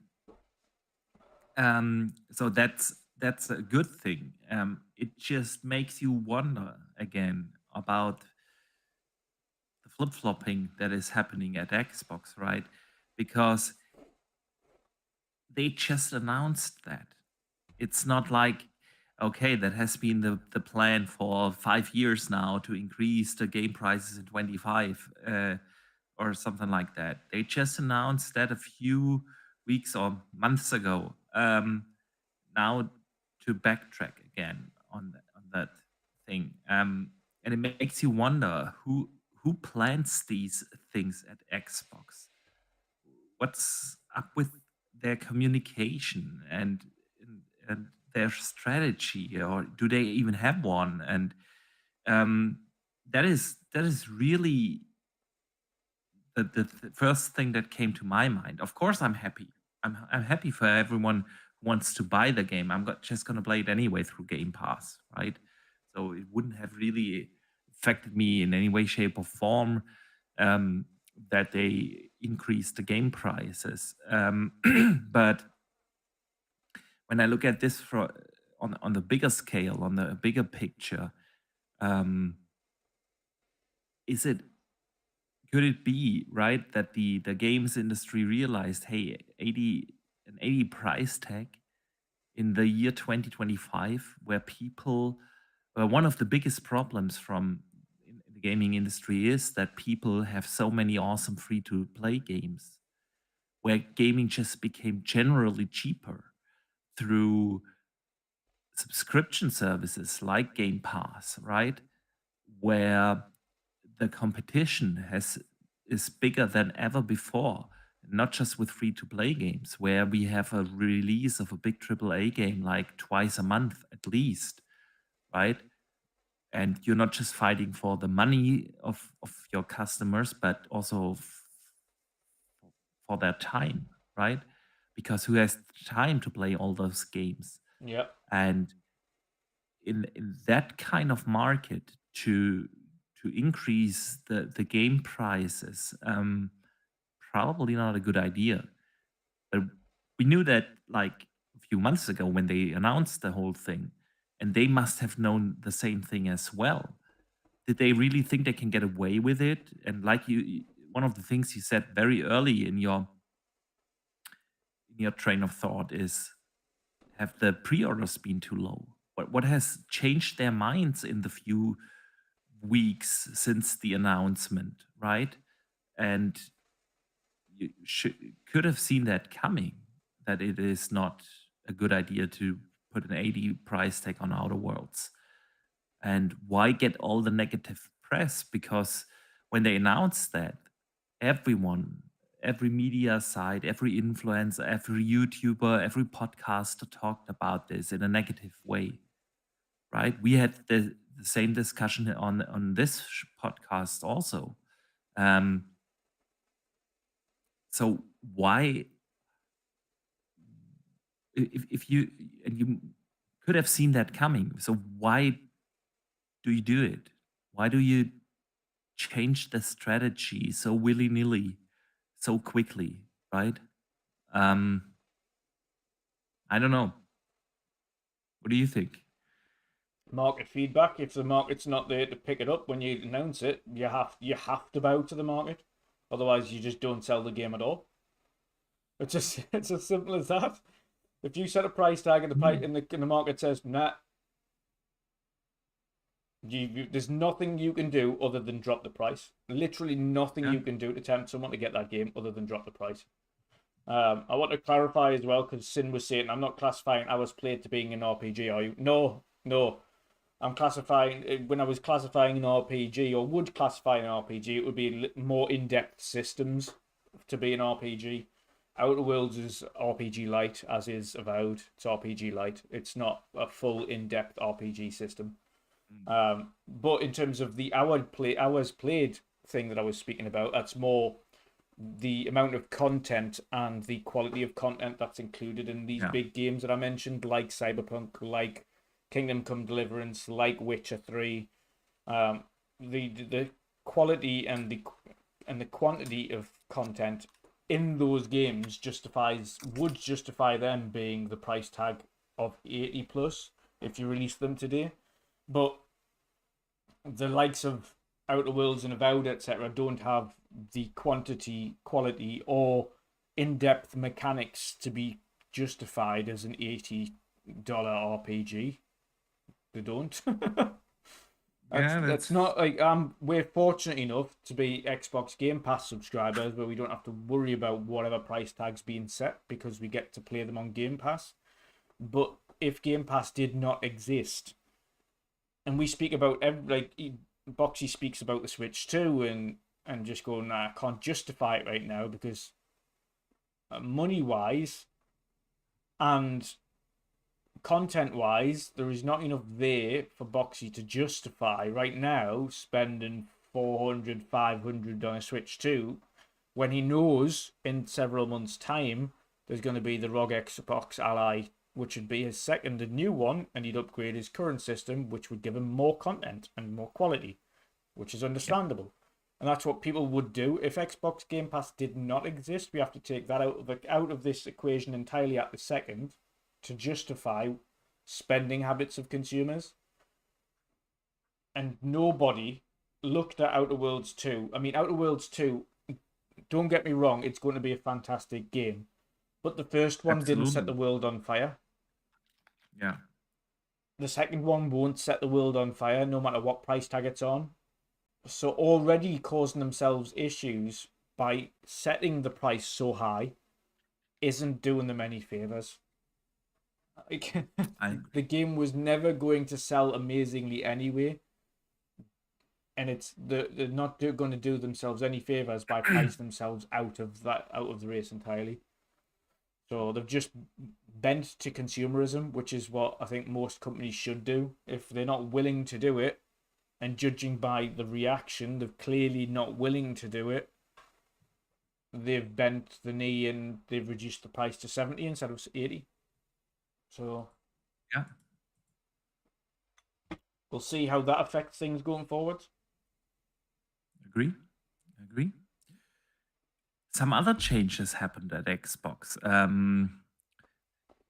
so that's a good thing. It just makes you wonder again about the flip-flopping that is happening at Xbox, right? Because they just announced that. It's not like, okay, that has been the plan for 5 years now to increase the game prices in 25 or something like that. They just announced that a few weeks or months ago. Now to backtrack again on that thing, and it makes you wonder who plans these things at Xbox. What's up with their communication and their strategy, or do they even have one? And that is really the first thing that came to my mind. Of course, I'm happy. I'm happy for everyone who wants to buy the game. Just gonna play it anyway through Game Pass, right? So it wouldn't have really affected me in any way, shape, or form that they increased the game prices. But when I look at this on the bigger scale, on the bigger picture, could it be right that the games industry realized, hey, an 80 price tag in the year 2025, where one of the biggest problems from in the gaming industry is that people have so many awesome free to play games, where gaming just became generally cheaper through subscription services like Game Pass, right? Where the competition is bigger than ever before, not just with free to play games, where we have a release of a big AAA game like twice a month at least, right? And you're not just fighting for the money of your customers, but also for their time, right? Because who has time to play all those games? Yeah. And in that kind of market, to increase the game prices, probably not a good idea. But we knew that like a few months ago when they announced the whole thing, and they must have known the same thing as well. Did they really think they can get away with it? And like one of the things you said very early in your train of thought is, have the pre-orders been too low? What has changed their minds in the few weeks since the announcement, right? And you could have seen that coming, that it is not a good idea to put an 80 price tag on Outer Worlds. And why get all the negative press? Because when they announced that, everyone, every media site, every influencer, every YouTuber, every podcaster talked about this in a negative way, right? We had the same discussion on this podcast also. So why, if you could have seen that coming, so why do you do it? Why do you change the strategy so willy-nilly, so quickly, right? I don't know. What do you think? Market feedback. If the market's not there to pick it up when you announce it, you have to bow to the market. Otherwise, you just don't sell the game at all. It's just it's as simple as that. If you set a price tag and the market says nah, there's nothing you can do other than drop the price. Literally nothing you can do to tempt someone to get that game other than drop the price. I want to clarify as well, because Sin was saying I'm not classifying Hours Played to being an RPG. Are you? No. I'm classifying when I was classifying an RPG or would classify an RPG, it would be more in-depth systems to be an RPG. Outer Worlds is RPG light, as is Avowed. It's RPG light. It's not a full in-depth RPG system. But in terms of the hours played thing that I was speaking about, that's more the amount of content and the quality of content that's included in these big games that I mentioned, like Cyberpunk, like Kingdom Come Deliverance, like Witcher 3. The quality and the quantity of content in those games would justify them being the price tag of 80 plus if you release them today. But the likes of Outer Worlds and Avowed, etc., don't have the quantity, quality, or in-depth mechanics to be justified as an $80 RPG. They don't. That's not like we're fortunate enough to be Xbox Game Pass subscribers where we don't have to worry about whatever price tag's being set because we get to play them on Game Pass. But if Game Pass did not exist, and we speak about Boxy speaks about the Switch too, and just go, nah, I can't justify it right now because money wise and content wise, there is not enough there for Boxy to justify right now spending $400, $500 on a Switch 2 when he knows in several months' time there's going to be the ROG Xbox Ally, which would be his second and new one, and he'd upgrade his current system, which would give him more content and more quality, which is understandable. And that's what people would do. If Xbox Game Pass did not exist, we have to take that out of this equation entirely at the second to justify spending habits of consumers. And nobody looked at Outer Worlds 2. I mean, Outer Worlds 2, don't get me wrong, it's going to be a fantastic game. But the first one didn't set the world on fire. Yeah. The second one won't set the world on fire, no matter what price tag it's on. So already causing themselves issues by setting the price so high isn't doing them any favors. The game was never going to sell amazingly anyway, and they're not going to do themselves any favors by pricing themselves out of the race entirely. So they've just bent to consumerism, which is what I think most companies should do. If they're not willing to do it, and judging by the reaction, they're clearly not willing to do it. They've bent the knee and they've reduced the price to 70 instead of 80. So yeah, we'll see how that affects things going forward. Agree. Some other changes happened at Xbox.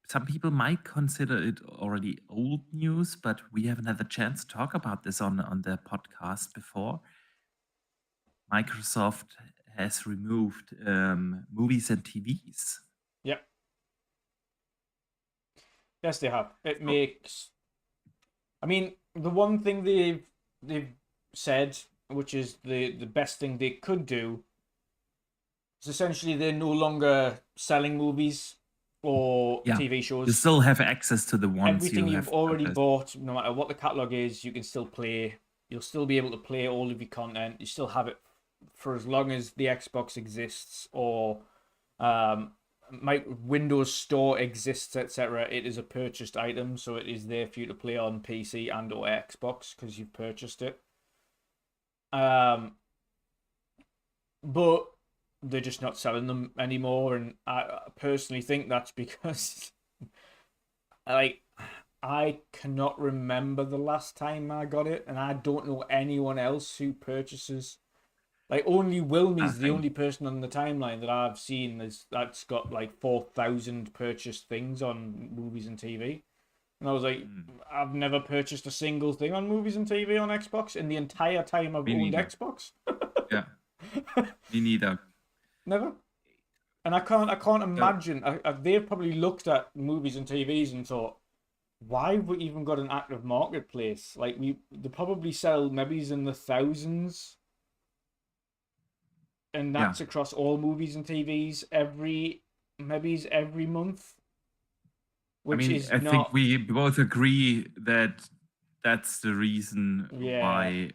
Some people might consider it already old news, but we haven't had the chance to talk about this on the podcast before. Microsoft has removed movies and TVs. Yep. Yes, they have. It makes... I mean, the one thing they've said, which is the best thing they could do, is essentially they're no longer selling movies or TV shows. You still have access to the ones everything you've already bought, no matter what the catalog is, you can still play. You'll still be able to play all of your content. You still have it for as long as the Xbox exists or my Windows Store exists, etc. It is a purchased item, so it is there for you to play on PC and or Xbox because you've purchased it. But they're just not selling them anymore, and I personally think that's because I cannot remember the last time I got it, and I don't know anyone else who purchases. Like, only Wilmy's the only person on the timeline that I've seen that's got like 4,000 purchased things on movies and TV. And I was like, I've never purchased a single thing on movies and TV on Xbox in the entire time I've owned Xbox. Yeah, me neither. Never. And I can't imagine. They've probably looked at movies and TVs and thought, why have we even got an active marketplace? Like, they probably sell maybe in the thousands. And that's across all movies and TVs every month. Which I think we both agree that that's the reason why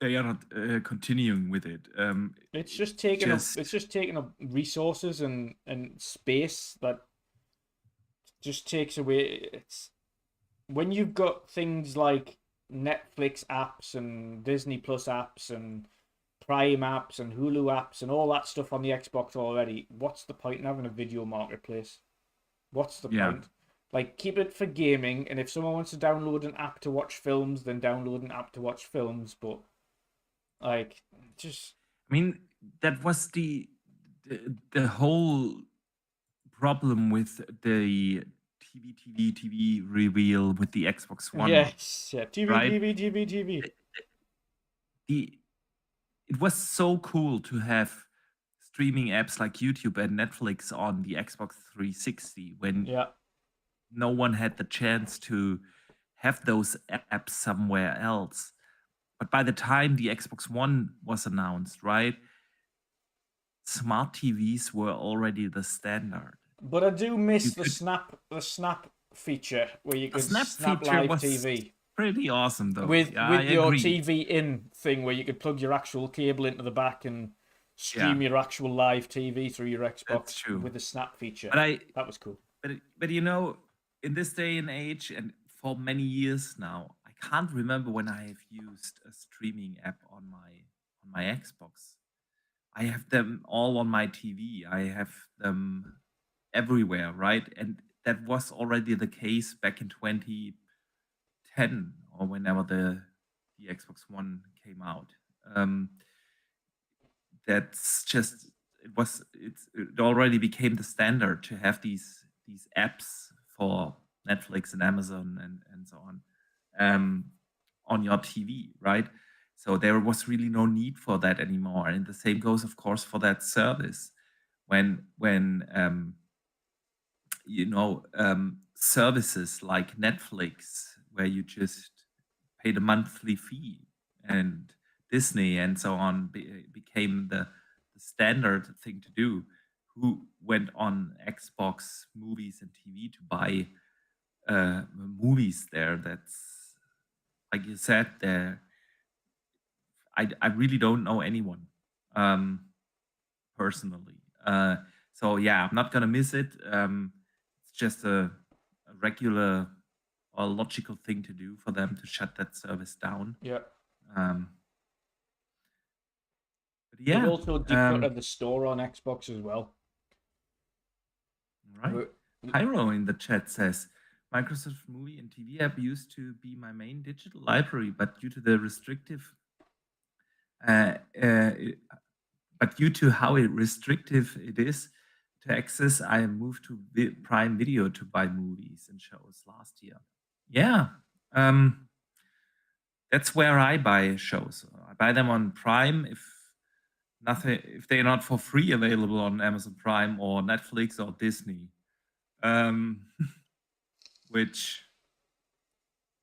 they are not continuing with it. It's just taking up resources and space that just takes away. It's when you've got things like Netflix apps and Disney Plus apps and Prime apps and Hulu apps and all that stuff on the Xbox already. What's the point in having a video marketplace? What's the point? Like, keep it for gaming, and if someone wants to download an app to watch films, then download an app to watch films. But like, just I mean, that was the whole problem with the TV reveal with the Xbox One. Yes, yeah, TV, right? TV. It was so cool to have streaming apps like YouTube and Netflix on the Xbox 360 when no one had the chance to have those apps somewhere else. But by the time the Xbox One was announced, right, smart TVs were already the standard. But I do miss the snap feature where you could snap live TV. Pretty awesome though. With your TV in thing where you could plug your actual cable into the back and stream your actual live TV through your Xbox with the snap feature. That was cool. But you know, in this day and age, and for many years now, I can't remember when I have used a streaming app on my Xbox. I have them all on my TV. I have them everywhere, right? And that was already the case back in 2010 or whenever the Xbox One came out. That's just it already became the standard to have these apps for Netflix and Amazon and so on your TV, right? So there was really no need for that anymore. And the same goes, of course, for that service. When services like Netflix, where you just pay the monthly fee, and Disney and so on became the standard thing to do. Who went on Xbox movies and TV to buy movies there? That's, like you said, there. I really don't know anyone personally. So yeah, I'm not gonna miss it. It's just a regular or logical thing to do for them to shut that service down. Yeah. But yeah. They've also decluttered the store on Xbox as well. Right. Pyro in the chat says, Microsoft Movie and TV app used to be my main digital library, but due to the restrictive but due to how restrictive it is to access, I moved to Prime Video to buy movies and shows last year. Yeah, that's where I buy shows. I buy them on Prime if they're not for free available on Amazon Prime or Netflix or Disney, which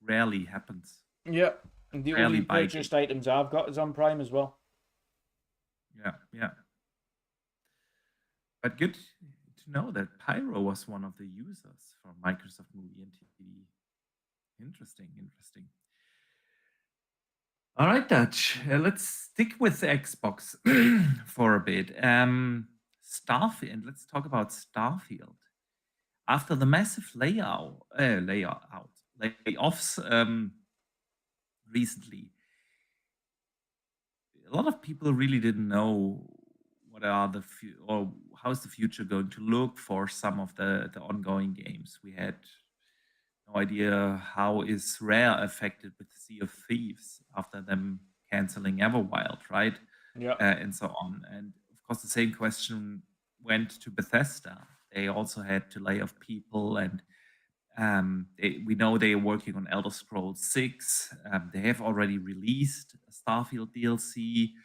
rarely happens. Yeah. And the only purchased items I've got is on Prime as well. Yeah. But good to know that Pyro was one of the users for Microsoft Movie and TV. Interesting. All right, Dutch. Let's stick with Xbox for a bit. Starfield, and let's talk about Starfield. After the massive layoffs recently, a lot of people really didn't know what are or how's the future going to look for some of the ongoing games. We had no idea how is Rare affected with Sea of Thieves after them canceling Everwild, right? Yeah. And so on. And of course, the same question went to Bethesda. They also had to lay off people, and we know they are working on Elder Scrolls 6. They have already released a Starfield DLC.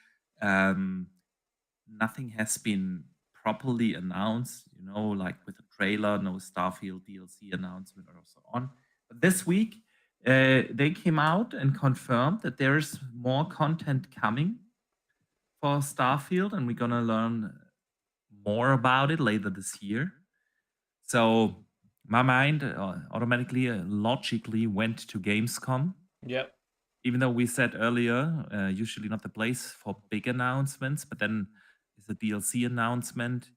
Nothing has been properly announced, like with a trailer, no Starfield DLC announcement or so on. But this week, they came out and confirmed that there is more content coming for Starfield, and we're going to learn more about it later this year. So My mind automatically, logically went to Gamescom. Yep. Even though we said earlier, usually not the place for big announcements, but then is a DLC announcement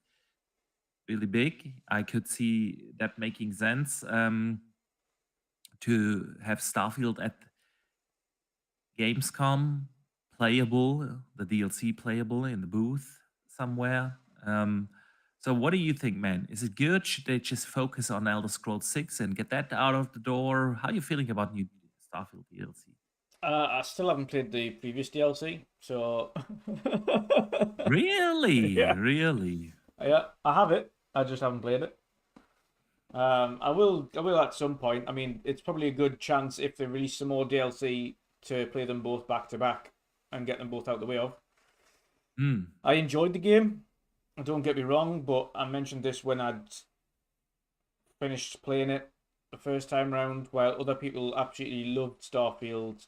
really big. I could see that making sense to have Starfield at Gamescom playable, the DLC playable in the booth somewhere. So what do you think, man? Is it good? Should they just focus on Elder Scrolls 6 and get that out of the door? How are you feeling about new Starfield DLC? I still haven't played the previous DLC, so Really? yeah, Really? yeah, I have it. I just haven't played it. I will at some point. I mean, it's probably a good chance if they release some more DLC to play them both back to back and get them both out the way of. Hmm. I enjoyed the game. Don't get me wrong, but I mentioned this when I'd finished playing it the first time round. While other people absolutely loved Starfield,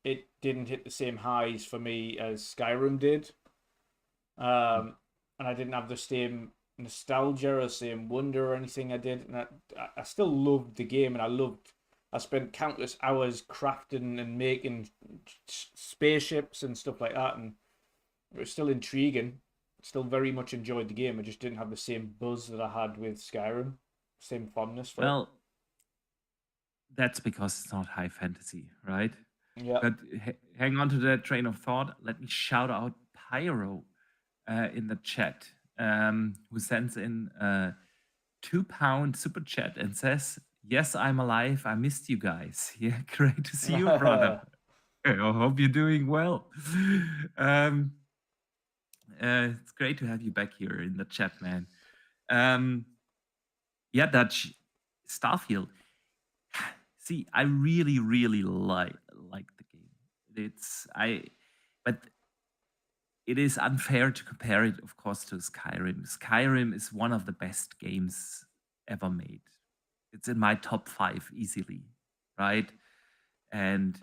it didn't hit the same highs for me as Skyrim did. And I didn't have the same nostalgia or same wonder or anything I did. And I still loved the game, and I spent countless hours crafting and making spaceships and stuff like that, and it was still intriguing. Still very much enjoyed the game. I just didn't have the same buzz that I had with Skyrim, same fondness for it. Well, that's because it's not high fantasy, right? Yeah. But hang on to that train of thought. Let me shout out Pyro in the chat, who sends in a £2 super chat and says, "Yes, I'm alive. I missed you guys." Yeah, great to see you, brother. I hope you're doing well. It's great to have you back here in the chat, man. Yeah, Dutch, Starfield. See, I really, really like the game. But it is unfair to compare it, of course, to Skyrim. Skyrim is one of the best games ever made. It's in my top 5 easily, right? And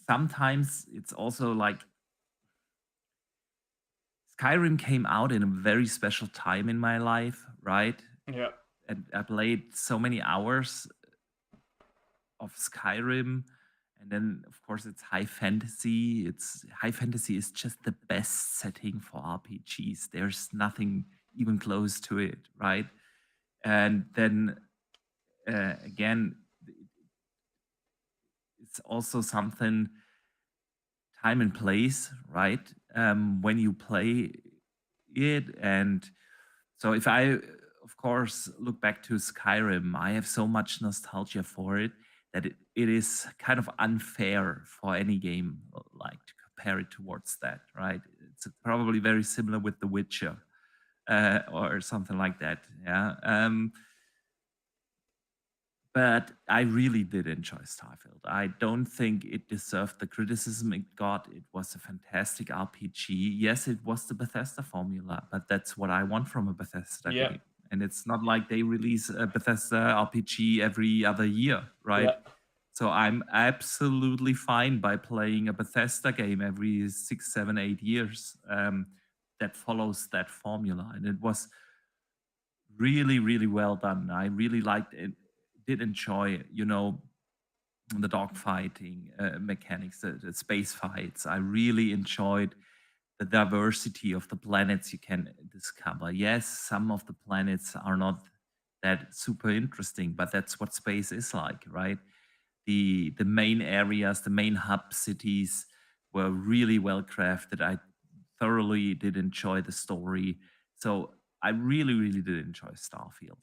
sometimes it's also like Skyrim came out in a very special time in my life, right? Yeah. And I played so many hours of Skyrim. And then, of course, it's high fantasy. High fantasy is just the best setting for RPGs. There's nothing even close to it, right? And then again, it's also something time and place, right? When you play it. And so if I, of course, look back to Skyrim, I have so much nostalgia for it that it is kind of unfair for any game like to compare it towards that, right? It's probably very similar with The Witcher or something like that. Yeah. But I really did enjoy Starfield. I don't think it deserved the criticism it got. It was a fantastic RPG. Yes, it was the Bethesda formula, but that's what I want from a Bethesda Yeah. game. And it's not like they release a Bethesda RPG every other year, right? Yeah. So I'm absolutely fine by playing a Bethesda game every 6, 7, 8 years that follows that formula. And it was really, really well done. I really liked it. Did enjoy, the dogfighting mechanics, the space fights. I really enjoyed the diversity of the planets you can discover. Yes, some of the planets are not that super interesting, but that's what space is like, right? The main areas, the main hub cities were really well crafted. I thoroughly did enjoy the story. So I really, really did enjoy Starfield.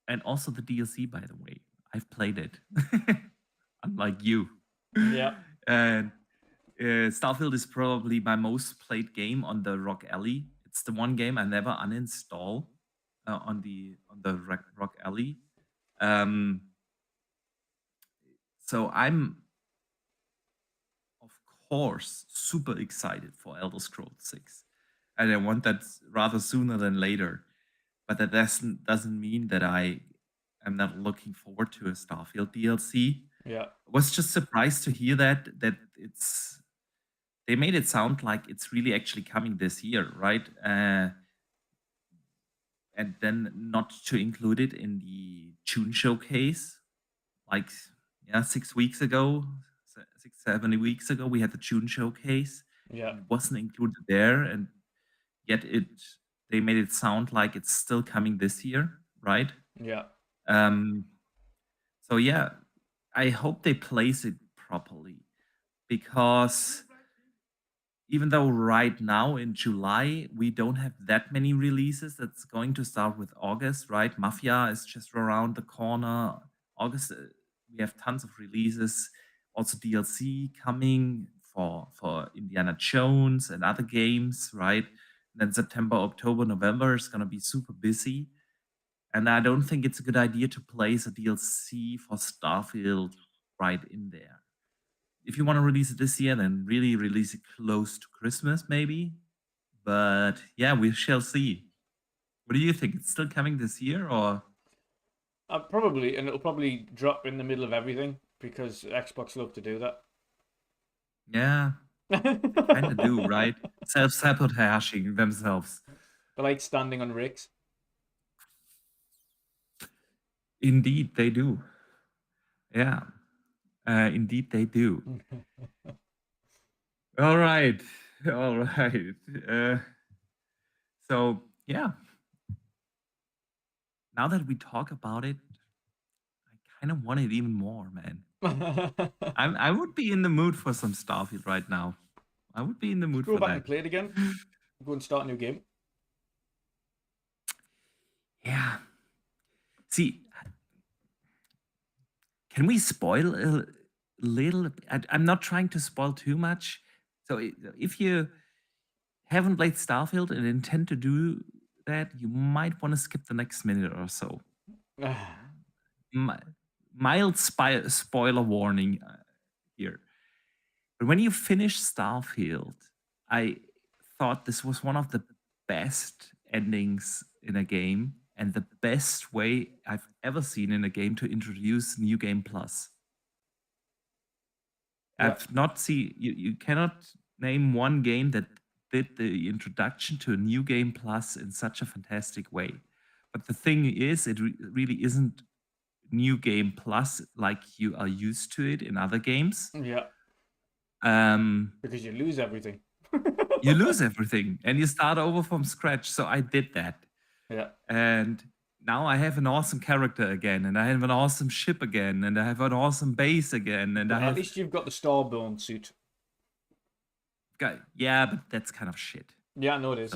And also the DLC, by the way. I've played it, unlike you. Yeah. And Starfield is probably my most played game on the Rock Alley. It's the one game I never uninstall on the Rock Alley. So I'm, of course, super excited for Elder Scrolls 6. And I want that rather sooner than later. But that doesn't mean that I am not looking forward to a Starfield DLC. Yeah. I was just surprised to hear that they made it sound like it's really actually coming this year, right? and then not to include it in the June showcase. Like, 6 weeks ago, 7 weeks ago, we had the June showcase. Yeah. It wasn't included there, and yet they made it sound like it's still coming this year, right? Yeah. So yeah, I hope they place it properly, because even though right now in July we don't have that many releases, that's going to start with August, right? Mafia is just around the corner. August, we have tons of releases, also DLC coming for Indiana Jones and other games, right? And then September, October, November is going to be super busy. And I don't think it's a good idea to place a DLC for Starfield right in there. If you want to release it this year, then really release it close to Christmas, maybe. But yeah, we shall see. What do you think? It's still coming this year, or? Probably, and it'll probably drop in the middle of everything because Xbox love to do that. Yeah, they kind of do, right? Self-sabotaging themselves. They like standing on rakes. Indeed, they do. Yeah, indeed they do. All right. So yeah, now that we talk about it, I kind of want it even more, man. I would be in the mood for some Starfield right now. I would be in the mood Go for back that. and play it again. Go and start a new game. Yeah. See, can we spoil a little? I'm not trying to spoil too much. So if you haven't played Starfield and intend to do that, you might want to skip the next minute or so. Mild spoiler warning here. But when you finish Starfield, I thought this was one of the best endings in a game and the best way I've ever seen in a game to introduce New Game Plus. Yeah. I've not seen, you cannot name one game that did the introduction to a New Game Plus in such a fantastic way. But the thing is, it really isn't New Game Plus like you are used to it in other games. Yeah. Because you lose everything. You lose everything and you start over from scratch. So I did that. Yeah. And now I have an awesome character again, and I have an awesome ship again, and I have an awesome base again, and At least you've got the Starborn suit. Yeah, but that's kind of shit. Yeah, I know it is.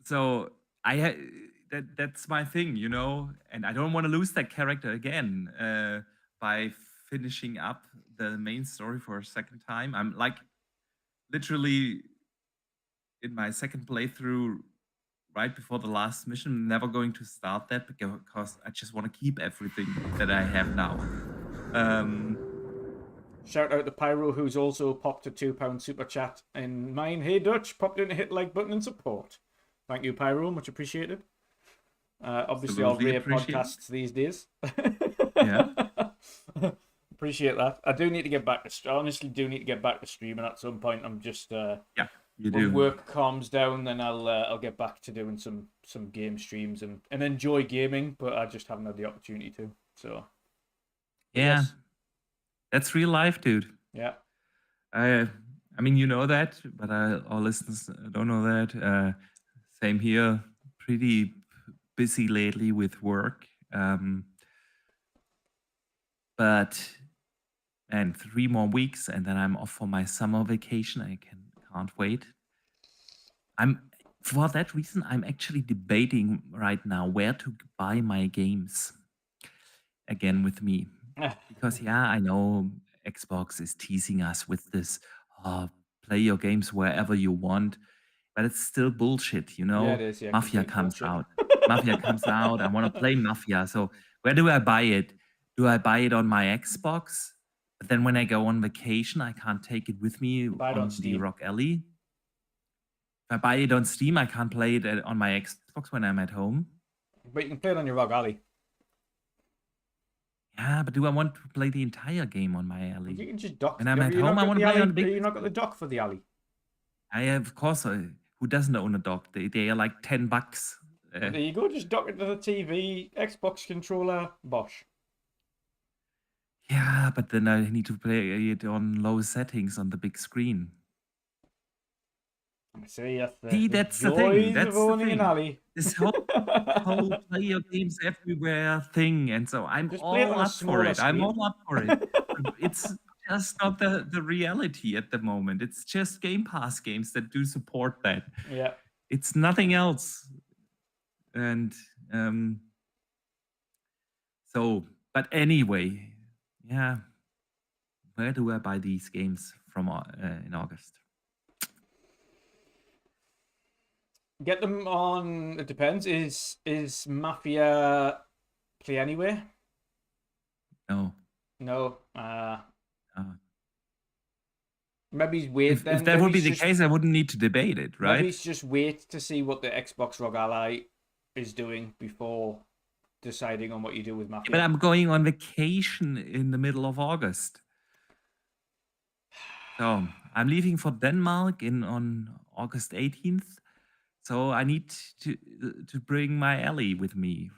So that's my thing, you know, and I don't want to lose that character again by finishing up the main story for a second time. I'm like literally in my second playthrough right before the last mission. I'm never going to start that because I just want to keep everything that I have now. Shout out to Pyro, who's also popped a £2 super chat in mine. Hey Dutch, popped in to hit like button and support. Thank you, Pyro, much appreciated. Obviously, I'll rate podcasts these days. Yeah. Appreciate that. I do need to get back to. I honestly do need to get back to streaming at some point. I'm just. Yeah, you when do. work calms down, then I'll get back to doing some game streams and enjoy gaming. But I just haven't had the opportunity to. So. Yeah. Yes. That's real life, dude. Yeah. I mean, you know that, but our listeners don't know that. Same here. Pretty busy lately with work. But man, 3 more weeks and then I'm off for my summer vacation. I can't wait. For that reason, I'm actually debating right now where to buy my games again with me. Because yeah, I know Xbox is teasing us with this, play your games wherever you want, but it's still bullshit, you know? Yeah, it is, yeah, Mafia complete comes bullshit. out. Mafia comes out. I want to play Mafia. So where do I buy it? Do I buy it on my Xbox? But then when I go on vacation, I can't take it with me Buy it on on the Steam. Rock Alley. If I buy it on Steam, I can't play it on my Xbox when I'm at home. But you can play it on your ROG Alley. Yeah, but do I want to play the entire game on my Alley? You can just dock. When I'm Have at you not home, I got want the to play alley? on the big. Have you not got the dock for the Alley? I have, of course. who doesn't own a dock? They are like $10. Well, there you go. Just dock it to the TV, Xbox controller, bosh. Yeah, but then I need to play it on low settings on the big screen. See, That's the thing. joys That's of the owning an thing. alley. This whole play your games everywhere thing, and so I'm Just play it all on a up for smaller it. I'm screen. all up for it. It's just not the reality at the moment. It's just Game Pass games that do support that. Yeah. It's nothing else. And so, but anyway, yeah. Where do I buy these games from in August? Get them on. It depends. Is Mafia Play Anywhere? No. No. Maybe wait then. If that would be the case, I wouldn't need to debate it, right? Maybe just wait to see what the Xbox ROG Ally is doing before deciding on what you do with Mafia. But I'm going on vacation in the middle of August. So I'm leaving for Denmark on August 18th. So I need to bring my Ellie with me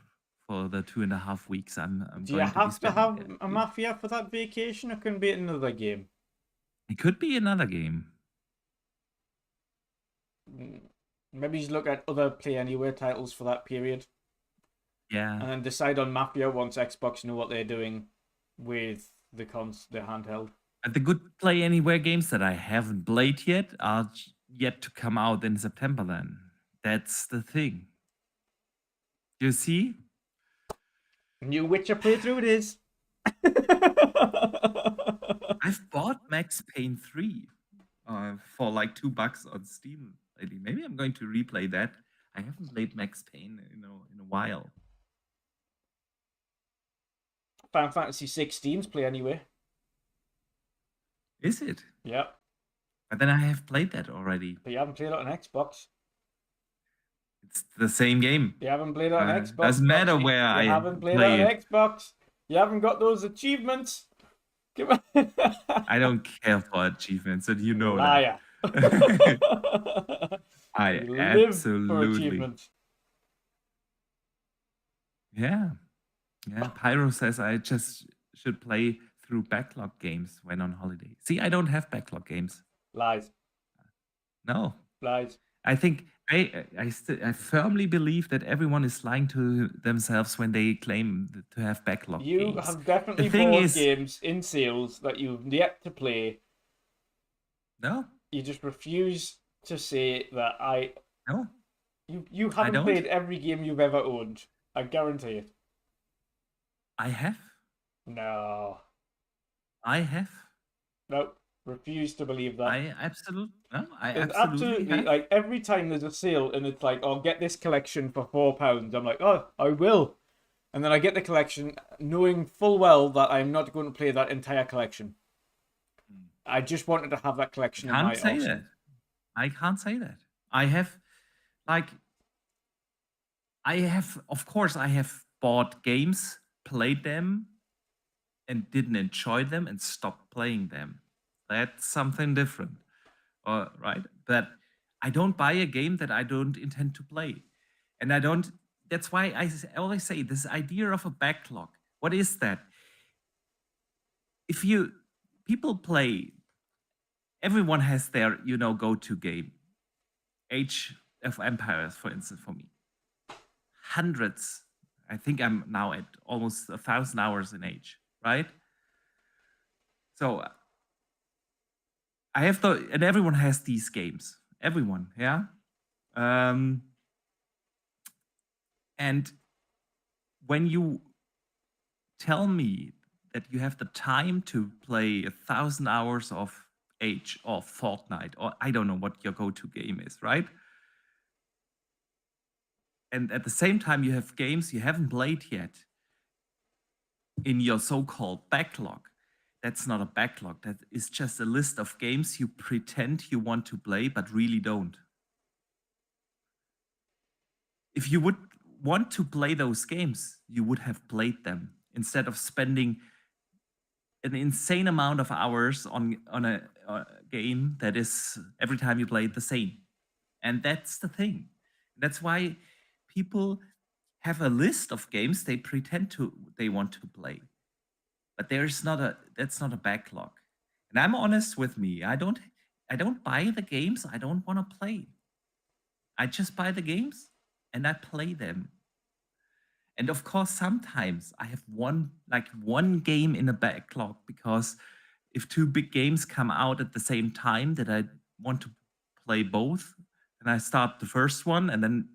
for the 2.5 weeks. Do you have to have a Mafia for that vacation, or can it be another game? It could be another game. Maybe just look at other Play Anywhere titles for that period. Yeah. And then decide on Mafia once Xbox know what they're doing with the handheld. And the good Play Anywhere games that I haven't played yet are yet to come out in September then. That's the thing. You see? New Witcher playthrough it is. I've bought Max Payne 3 for like $2 on Steam lately. Maybe I'm going to replay that. I haven't played Max Payne in a while. Final Fantasy 16's Play Anywhere. Is it? Yeah. But then I have played that already. But you haven't played it on Xbox. It's the same game. You haven't played it on Xbox. Doesn't matter where I haven't played play it on it. Xbox. You haven't got those achievements. Come on. I don't care for achievements, and you know Liar. that. I You live for absolutely. achievements. Yeah. Yeah. Pyro says I just should play through backlog games when on holiday. See, I don't have backlog games. Lies. No. Lies. I think I firmly believe that everyone is lying to themselves when they claim to have backlog games. You have definitely bought games in sales that you've yet to play. No. You just refuse to say that No. You haven't played every game you've ever owned. I guarantee it. I have. No. I have. No. Refuse to believe that. I absolutely Absolutely like every time there's a sale and it's like, oh, get this collection for £4, I'm like, oh, I will. And then I get the collection knowing full well that I'm not going to play that entire collection. I just wanted to have that collection in my arsenal. I can't say that. I have, of course, I have bought games, played them, and didn't enjoy them and stopped playing them. That's something different, right? But I don't buy a game that I don't intend to play. And that's why I always say this idea of a backlog. What is that? If people play, everyone has their, go-to game. Age of Empires, for instance, for me. Hundreds. I think I'm now at almost 1,000 hours in Age, right? So I have and everyone has these games. Everyone, yeah? And when you tell me that you have the time to play 1,000 hours of Age or Fortnite, or I don't know what your go-to game is, right? And at the same time, you have games you haven't played yet in your so-called backlog. That's not a backlog. That is just a list of games you pretend you want to play, but really don't. If you would want to play those games, you would have played them instead of spending an insane amount of hours on a game that is every time you play it the same. And that's the thing. That's why people have a list of games they pretend they want to play. But that's not a backlog. And I'm honest with me. I don't buy the games I don't want to play. I just buy the games and I play them. And of course, sometimes I have one game in a backlog, because if two big games come out at the same time that I want to play both, then I start the first one, and then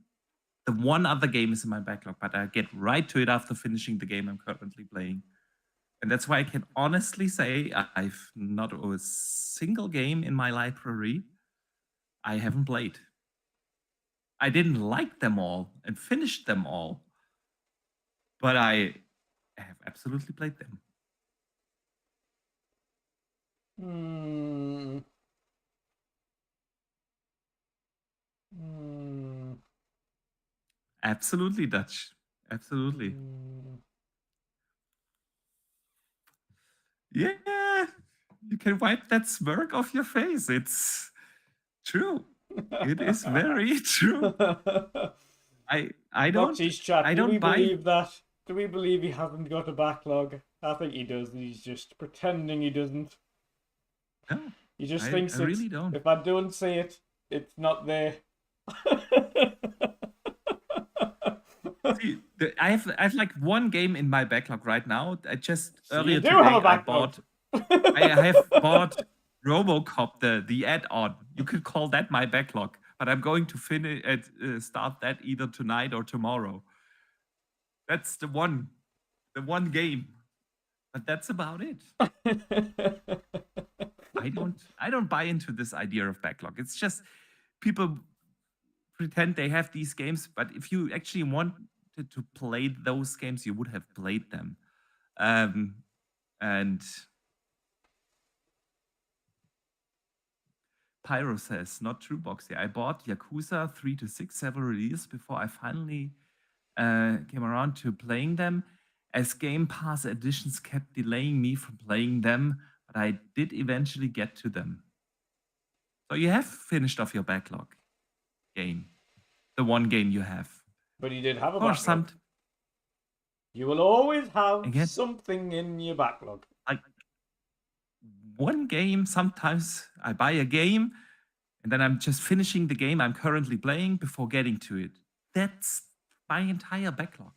the one other game is in my backlog, but I get right to it after finishing the game I'm currently playing. And that's why I can honestly say I've not a single game in my library I haven't played. I didn't like them all and finished them all, but I have absolutely played them. Absolutely, Dutch. Absolutely. Yeah, you can wipe that smirk off your face. It's true. It is very true. I don't Boxy's chat. I Do we don't buy. believe that? Do we believe he hasn't got a backlog? I think he does. He's just pretending he doesn't. No, He just I thinks really don't. If I don't say it, it's not there. See, I have like one game in my backlog right now. I just So earlier you do today have a backlog. I have bought RoboCop, the add-on. You could call that my backlog, but I'm going to finish start that either tonight or tomorrow. That's the one game, but that's about it. I don't buy into this idea of backlog. It's just people pretend they have these games, but if you actually wanted to play those games, you would have played them. And Pyro says, not true, Boxy. I bought Yakuza 3 to 6 several years before I finally came around to playing them, as Game Pass editions kept delaying me from playing them, but I did eventually get to them. So you have finished off your backlog game. The one game you have. But you did have a Or backlog. You will always have something in your backlog. Like one game, sometimes I buy a game and then I'm just finishing the game I'm currently playing before getting to it. That's my entire backlog.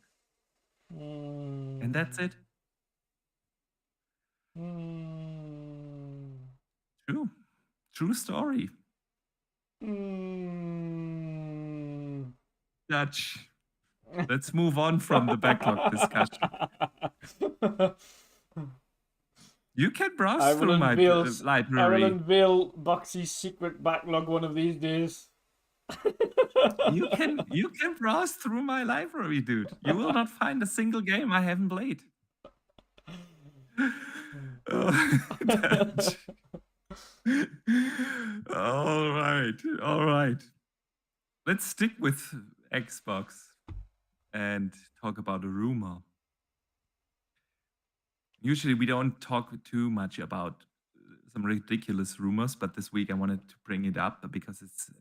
And that's it. True. True story. Dutch. Let's move on from the backlog discussion. You can browse through my library. I will unveil Boxy's secret backlog one of these days. You can browse through my library, dude. You will not find a single game I haven't played. All right. Let's stick with Xbox and talk about a rumor. Usually we don't talk too much about some ridiculous rumors, but this week I wanted to bring it up because it's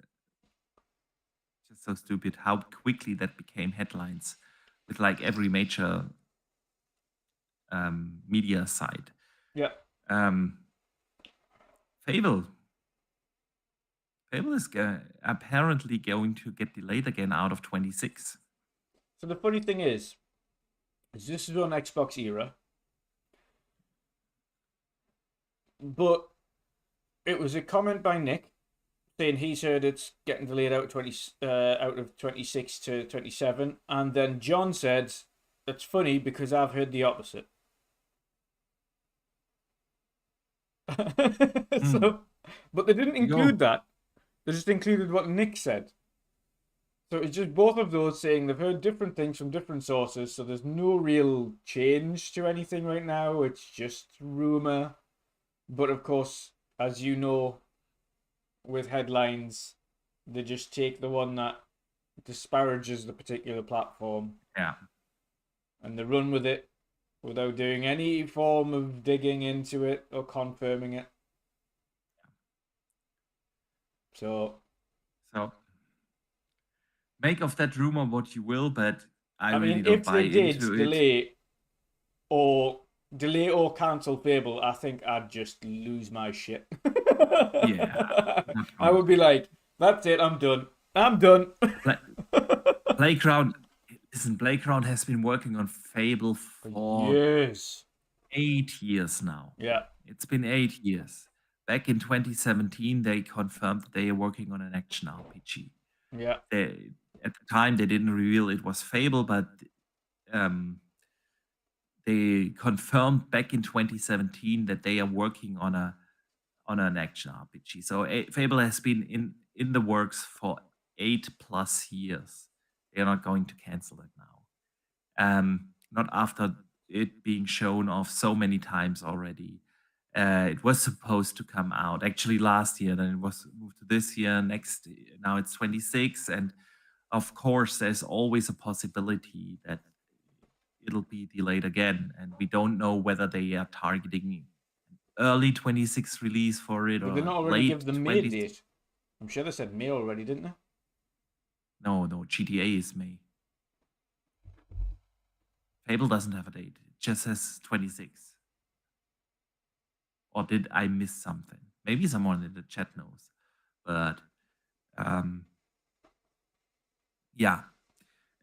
just so stupid how quickly that became headlines with like every major media site. Yeah. Fable is apparently going to get delayed again out of 26. So the funny thing is this is on Xbox era, but it was a comment by Nick saying he's heard it's getting delayed out of 26 to 27, and then John said, "That's funny because I've heard the opposite." So, but they didn't include that. They just included what Nick said. So it's just both of those saying they've heard different things from different sources. So there's no real change to anything right now. It's just rumor. But of course, as you know, with headlines, they just take the one that disparages the particular platform. Yeah. And they run with it without doing any form of digging into it or confirming it. So Make of that rumor what you will, but I really mean, don't if buy they did into it. delay or cancel Fable, I think I'd just lose my shit. Yeah. I would be like, that's it, I'm done. I'm done. Playground, listen, Playground has been working on Fable for years. 8 years now. Yeah. It's been 8 years. Back in 2017, they confirmed that they are working on an action RPG. Yeah. At the time, they didn't reveal it was Fable, but they confirmed back in 2017 that they are working on an action RPG. So Fable has been in the works for 8+ years. They are not going to cancel it now. Not after it being shown off so many times already. It was supposed to come out actually last year, then it was moved to this year, now it's 26, and of course there's always a possibility that it'll be delayed again, and we don't know whether they are targeting an early 26 release for it Did or they not already late give the May 20. date? I'm sure they said May already, didn't they? No, GTA is May. Fable doesn't have a date. It just says 26. Or did I miss something? Maybe someone in the chat knows. But yeah.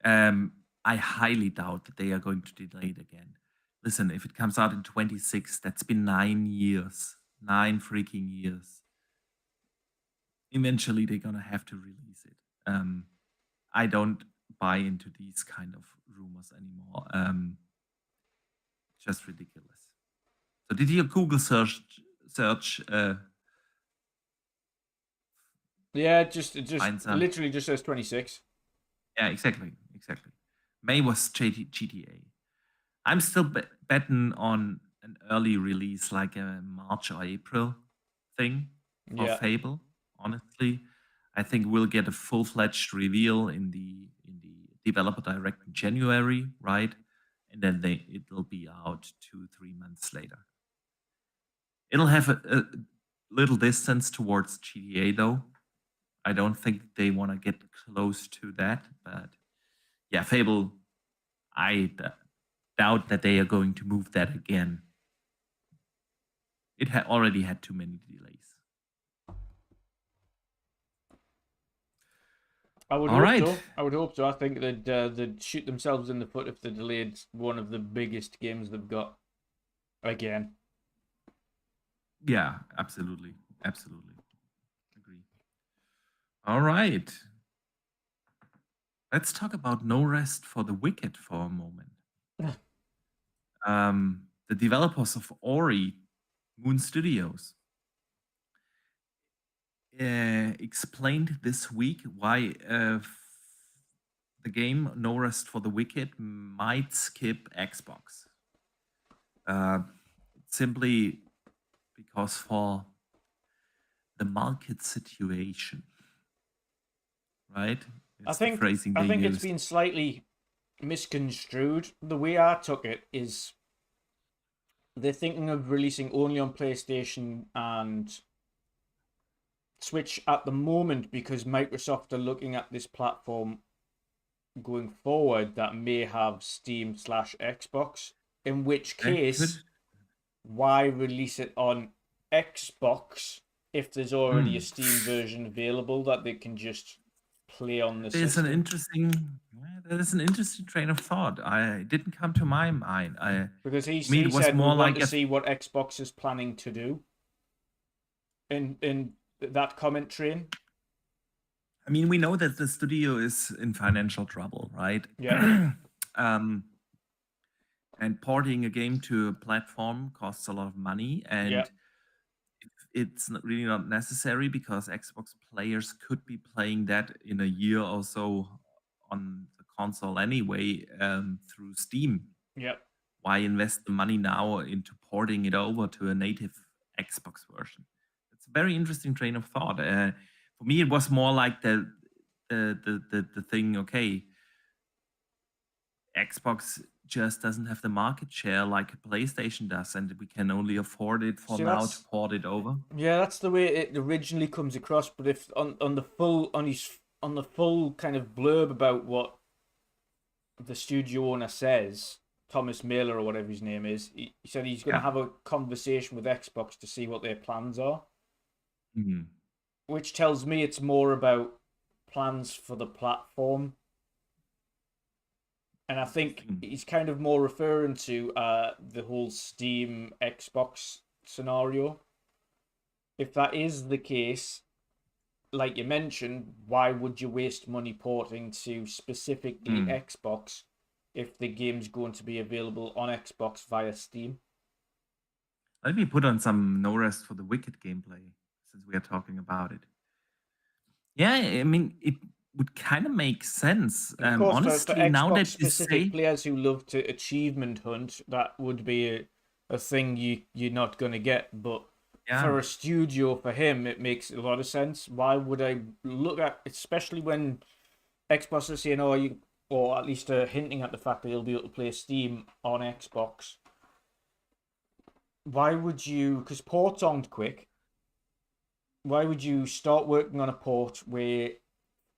I highly doubt that they are going to delay it again. Listen, if it comes out in 26, that's been 9 years. 9 freaking years. Eventually, they're going to have to release it. I don't buy into these kind of rumors anymore. Just ridiculous. So did you Google search Yeah, it just Find some. literally just says 26. Yeah, exactly. May was GTA. I'm still betting on an early release, like a March or April thing for Yeah. Fable. Honestly, I think we'll get a full-fledged reveal in the developer direct in January, right? And then it'll be out 2-3 months later. It'll have a little distance towards GTA, though. I don't think they want to get close to that, but yeah, Fable, I doubt that they are going to move that again. It already had too many delays. I would All hope right. so. I would hope so. I think they'd shoot themselves in the foot if they delayed one of the biggest games they've got again. Yeah, absolutely. Agree. All right. Let's talk about No Rest for the Wicked for a moment. The developers of Ori, Moon Studios, explained this week why the game No Rest for the Wicked might skip Xbox. Simply because for the market situation, right? I think it's been slightly misconstrued. The way I took it is they're thinking of releasing only on PlayStation and Switch at the moment because Microsoft are looking at this platform going forward that may have Steam/Xbox, in which case why release it on Xbox if there's already a Steam version available that they can just play on the system? That is an interesting train of thought. It didn't come to my mind. Because he it was said more we want like to see what Xbox is planning to do in that comment train. I mean, we know that the studio is in financial trouble, right? Yeah. And porting a game to a platform costs a lot of money, and it's really not necessary because Xbox players could be playing that in a year or so on the console anyway through Steam. Yeah. Why invest the money now into porting it over to a native Xbox version? It's a very interesting train of thought. For me, it was more like the thing. Okay, Xbox just doesn't have the market share like PlayStation does, and we can only afford it for now to port it over. Yeah, that's the way it originally comes across. But if on his on the full kind of blurb about what the studio owner says, Thomas Mailer or whatever his name is, he said he's going to have a conversation with Xbox to see what their plans are, which tells me it's more about plans for the platform. And I think he's kind of more referring to the whole Steam Xbox scenario. If that is the case, like you mentioned, why would you waste money porting to specifically Xbox if the game's going to be available on Xbox via Steam? Let me put on some No Rest for the Wicked gameplay, since we are talking about it. Yeah, I mean, it would kind of make sense. Of course, Honestly, for now that you Xbox-specific say... players who love to achievement hunt, that would be a thing you're not going to get. But for a studio, for him, it makes a lot of sense. Why would I look at, especially when Xbox is saying, oh, you, or at least hinting at the fact that you'll be able to play Steam on Xbox. Why would you, because ports aren't quick, why would you start working on a port where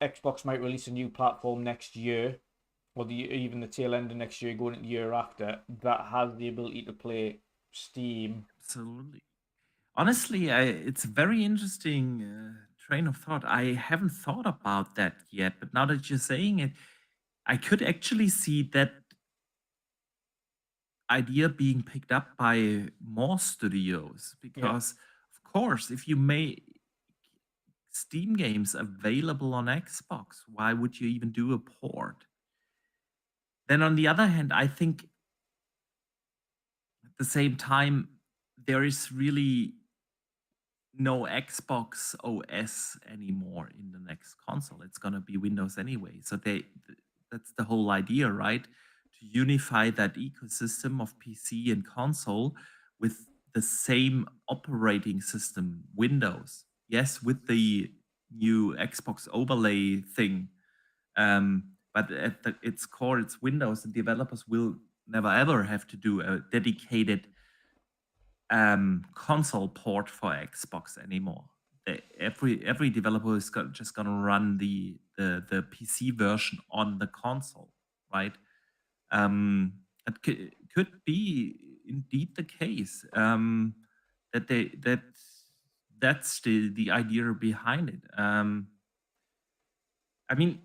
Xbox might release a new platform next year, or even the tail end of next year, going into the year after, that has the ability to play Steam? Absolutely. Honestly, it's a very interesting train of thought. I haven't thought about that yet, but now that you're saying it, I could actually see that idea being picked up by more studios, because of course, if you make Steam games available on Xbox, why would you even do a port? Then on the other hand, I think at the same time, there is really no Xbox OS anymore in the next console. It's going to be Windows anyway. So that's the whole idea, right? To unify that ecosystem of PC and console with the same operating system, Windows. Yes, with the new Xbox overlay thing. But at its core, it's Windows, and developers will never ever have to do a dedicated console port for Xbox anymore. Every developer is just going to run the PC version on the console, right? It could be indeed the case that's the idea behind it. I mean,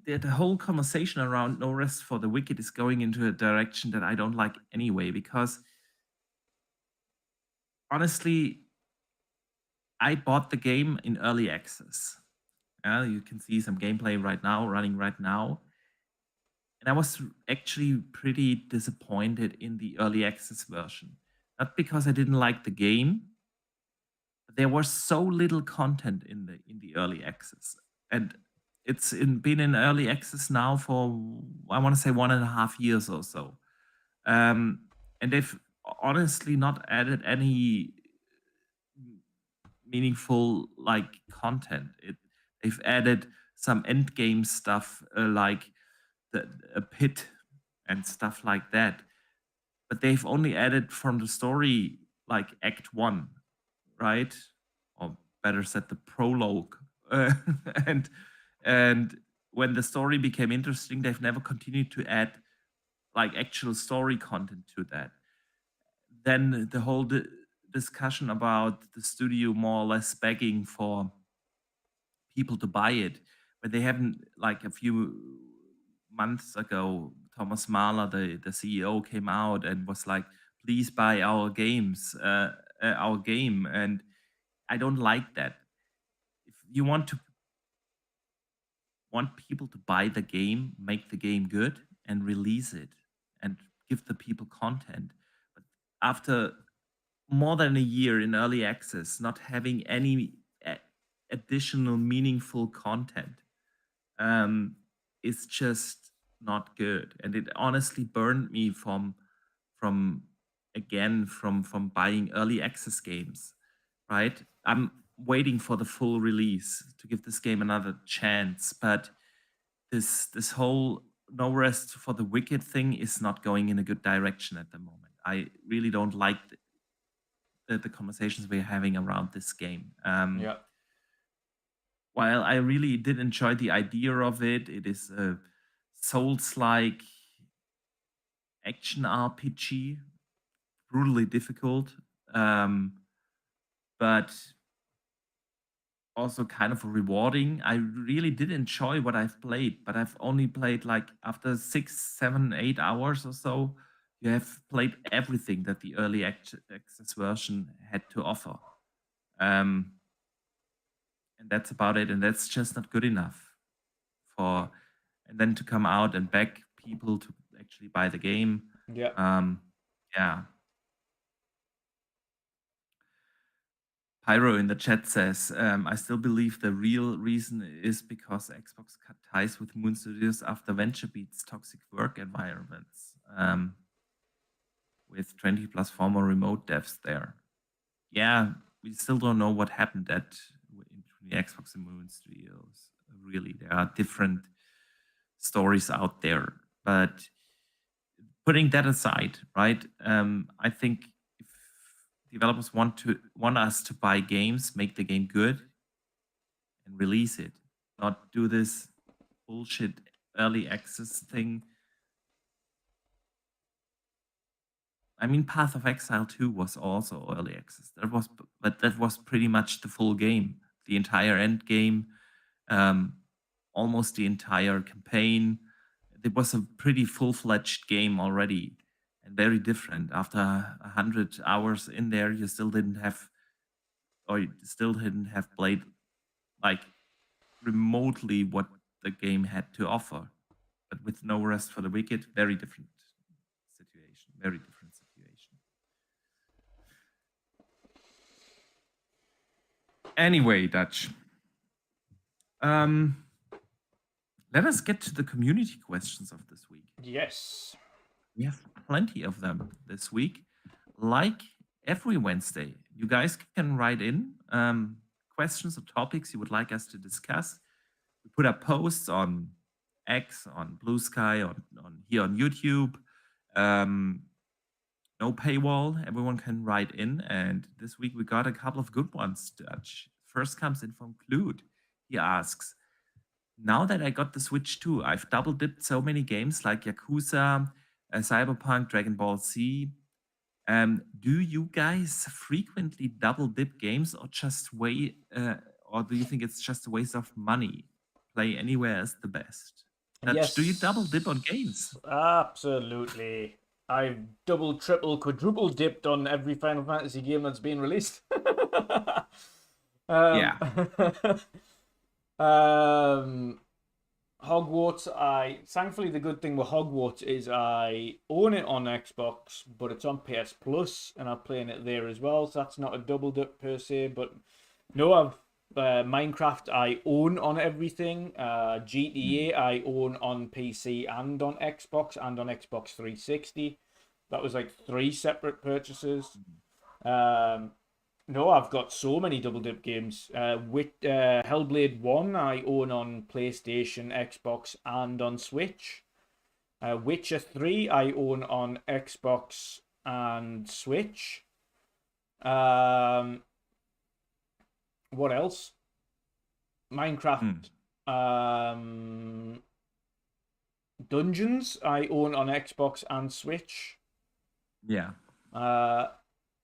the whole conversation around No Rest for the Wicked is going into a direction that I don't like anyway, because honestly, I bought the game in early access. You can see some gameplay right now, running right now. And I was actually pretty disappointed in the early access version. Not because I didn't like the game, but there was so little content in the early access. And it's been in early access now for, I want to say, 1.5 years or so. And they've honestly not added any meaningful content. They've added some end game stuff like a pit and stuff like that, but they've only added from the story like Act 1, right? Or better said, the prologue. and when the story became interesting, they've never continued to add like actual story content to that. Then the whole discussion about the studio more or less begging for people to buy it, but they haven't. Like a few months ago, Thomas Mahler, the CEO, came out and was like, please buy our games, our game. And I don't like that. If you want people to buy the game, make the game good and release it and give the people content. But after more than a year in early access, not having any additional meaningful content is just not good. And it honestly burned me from buying early access games, right? I'm waiting for the full release to give this game another chance, but this whole No Rest for the Wicked thing is not going in a good direction at the moment. I really don't like the conversations we're having around this game. while I really did enjoy the idea of it, it is a Souls-like action RPG, brutally difficult, but also kind of rewarding. I really did enjoy what I've played, but I've only played like after 6, 7, 8 hours or so. You have played everything that the early access version had to offer. And that's about it. And that's just not good enough for, and then to come out and beg people to actually buy the game. Yeah. Yeah. Pyro in the chat says, I still believe the real reason is because Xbox cut ties with Moon Studios after VentureBeat's toxic work environments, with 20 plus former remote devs there. Yeah, we still don't know what happened between the Xbox and Moon Studios. Really, there are different stories out there. But putting that aside, right? I think if developers want us to buy games, make the game good, and release it, not do this bullshit early access thing. I mean, Path of Exile 2 was also early access. But that was pretty much the full game, the entire end game, almost the entire campaign. It was a pretty full-fledged game already, and very different. After 100 hours in there, you still didn't have played like remotely what the game had to offer. But with No Rest for the Wicked, very different situation. Very different situation. Anyway, Dutch. Let us get to the community questions of this week. Yes. We have plenty of them this week. Like every Wednesday, you guys can write in questions or topics you would like us to discuss. We put up posts on X, on Blue Sky, on here on YouTube. No paywall. Everyone can write in. And this week we got a couple of good ones, Dutch. First comes in from Clued. He asks, now that I got the Switch 2, I've double dipped so many games like Yakuza, Cyberpunk, Dragon Ball Z. Do you guys frequently double dip games, or or do you think it's just a waste of money? Play anywhere is the best. Dutch, Yes. do you double dip on games? Absolutely. I've double, triple, quadruple dipped on every Final Fantasy game that's been released. Yeah. Hogwarts, thankfully the good thing with Hogwarts is I own it on Xbox, but it's on PS Plus, and I'm playing it there as well. So that's not a double dip per se. But no, I've Minecraft I own on everything. GTA I own on PC and on Xbox and on Xbox 360. That was like 3 separate purchases. No, I've got so many double dip games. With Hellblade 1 I own on PlayStation, Xbox, and on Switch. Witcher 3 I own on Xbox and Switch. What else? Minecraft. Dungeons I own on Xbox and Switch. Yeah.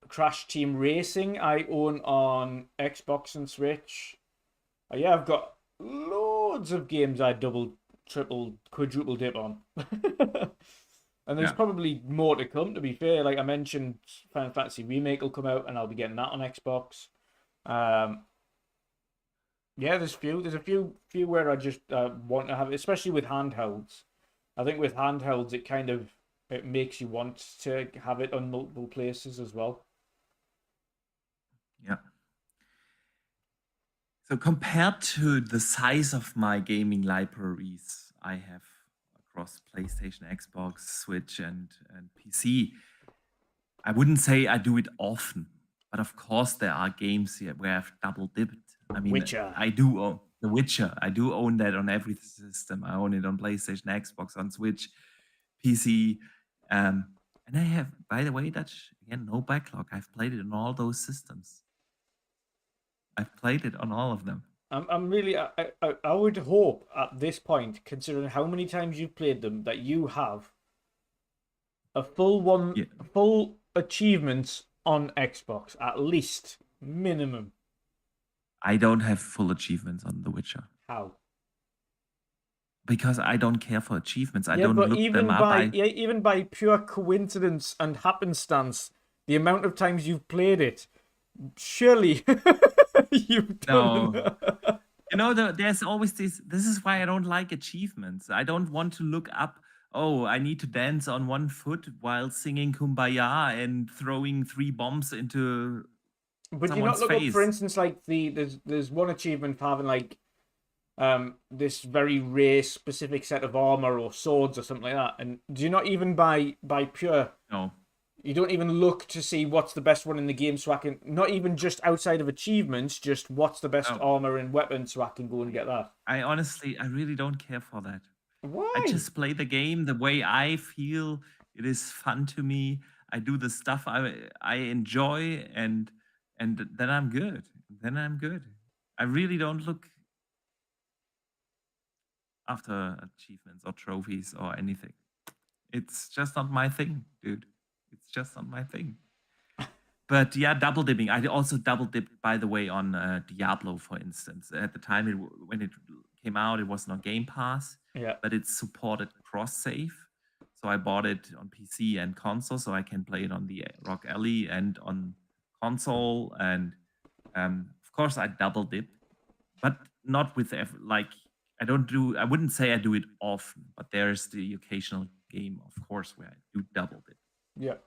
Crash Team Racing I own on Xbox and Switch. Yeah, I've got loads of games I double, triple, quadruple dip on. And there's probably more to come, to be fair. Like I mentioned, Final Fantasy Remake will come out and I'll be getting that on Xbox. Yeah, there's a few where I just want to have it, especially with handhelds. I think with handhelds it makes you want to have it on multiple places as well. Yeah. So compared to the size of my gaming libraries I have across PlayStation, Xbox, Switch, and PC, I wouldn't say I do it often. But of course, there are games here where I've double dipped. I mean, Witcher. I do own The Witcher. I do own that on every system. I own it on PlayStation, Xbox, on Switch, PC. And I have, by the way, Dutch, again, no backlog. I've played it on all those systems. I've played it on all of them. I'm really. I would hope at this point, considering how many times you've played them, that you have a Yeah. full achievements on Xbox, at least minimum. I don't have full achievements on The Witcher How? because I don't care for achievements. I Yeah, don't but look them up. even by pure coincidence and happenstance, the amount of times you've played it, surely you've done. No. You know, there's always this. This is why I don't like achievements. I don't want to look up. Oh, I need to dance on one foot while singing "Kumbaya" and throwing 3 bombs into But you not someone's look up, face. for instance, like there's one achievement for having like this very rare specific set of armor or swords or something like that. And do you not even by pure? No. You don't even look to see what's the best one in the game, so I can not even just outside of achievements, just what's the best armor and weapon, so I can go and get that. I really don't care for that. Why? I just play the game the way I feel. It is fun to me. I do the stuff I enjoy, and then I'm good. Then I'm good. I really don't look after achievements or trophies or anything. It's just not my thing, dude. It's just not my thing. But yeah, double dipping. I also double dipped, by the way, on Diablo, for instance. At the time when it came out, it was not Game Pass. Yeah. But it supported cross save. So I bought it on PC and console, so I can play it on the Rock Alley and on console. And of course, I double dip, but not with like I wouldn't say I do it often, but there's the occasional game, of course, where I do double dip. Yeah.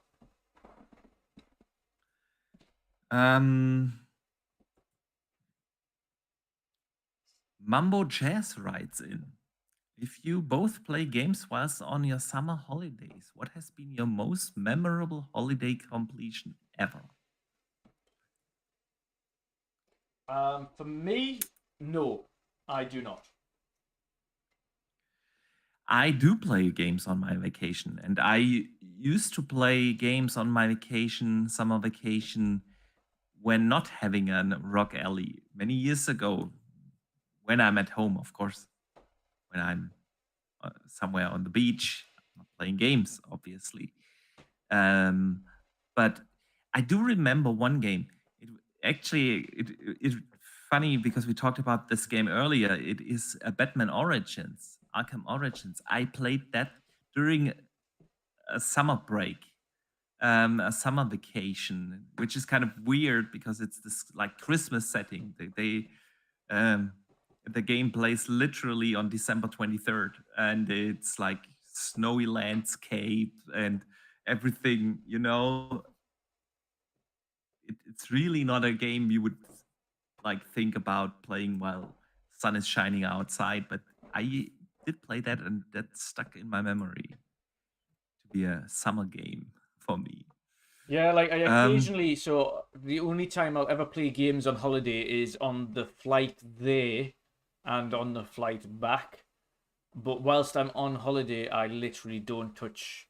Mambo Jazz writes in, if you both play games whilst on your summer holidays, what has been your most memorable holiday completion ever? For me, no, I do not. I do play games on my vacation, and I used to play games on my vacation, summer vacation, when not having a Rock Alley many years ago, when I'm at home, of course, when I'm somewhere on the beach, not playing games, obviously. But I do remember one game. It's funny because we talked about this game earlier. It is a Batman Origins, Arkham Origins. I played that during a summer break, a summer vacation, which is kind of weird because it's this like Christmas setting. The game plays literally on December 23rd, and it's like snowy landscape and everything, you know. It's really not a game you would like think about playing while sun is shining outside, but I did play that, and that stuck in my memory to be a summer game for me. Yeah, like I occasionally, so the only time I'll ever play games on holiday is on the flight there and on the flight back. But whilst I'm on holiday, I literally don't touch